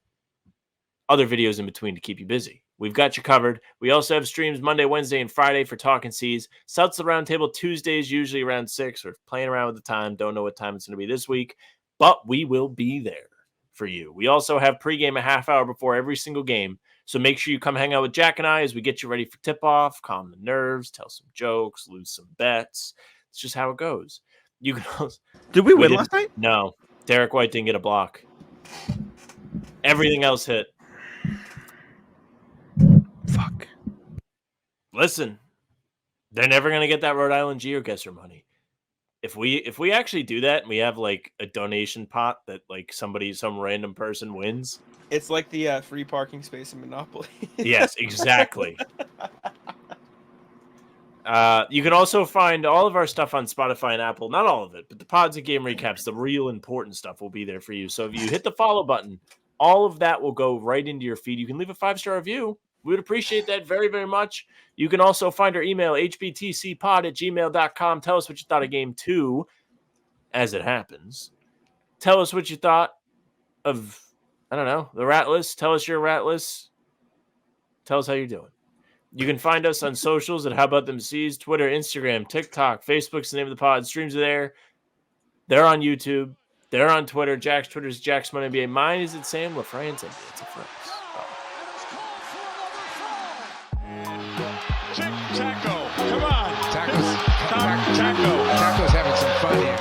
other videos in between to keep you busy. We've got you covered. We also have streams Monday, Wednesday, and Friday for Talking C's. Celtics Roundtable Tuesdays, usually around 6. We're playing around with the time. Don't know what time it's going to be this week, but we will be there for you. We also have pregame a half hour before every single game So make sure you come hang out with Jack and I as we get you ready for tip-off, calm the nerves, tell some jokes, lose some bets. It's just how it goes. You can also, Did we win last night? No. Derek White didn't get a block. Everything else hit. Fuck. Listen, they're never going to get that Rhode Island GeoGuessr money. If we actually do that and we have like a donation pot that like some random person wins. It's like the free parking space in Monopoly. Yes, exactly. You can also find all of our stuff on Spotify and Apple. Not all of it, but the pods and game recaps, the real important stuff will be there for you. So if you hit the follow button, all of that will go right into your feed. You can leave a 5-star review. We would appreciate that very, very much. You can also find our email, hbtcpod@gmail.com. Tell us what you thought of Game 2 as it happens. Tell us what you thought of, I don't know, the rat list. Tell us your rat list. Tell us how you're doing. You can find us on socials at How About Them C's, Twitter, Instagram, TikTok, Facebook's the name of the pod. Streams are there. They're on YouTube. They're on Twitter. Jack's Twitter is Jack's Money NBA. Mine is at Sam LaFrance. It's a friend. Taco, come on. Taco's having some fun here.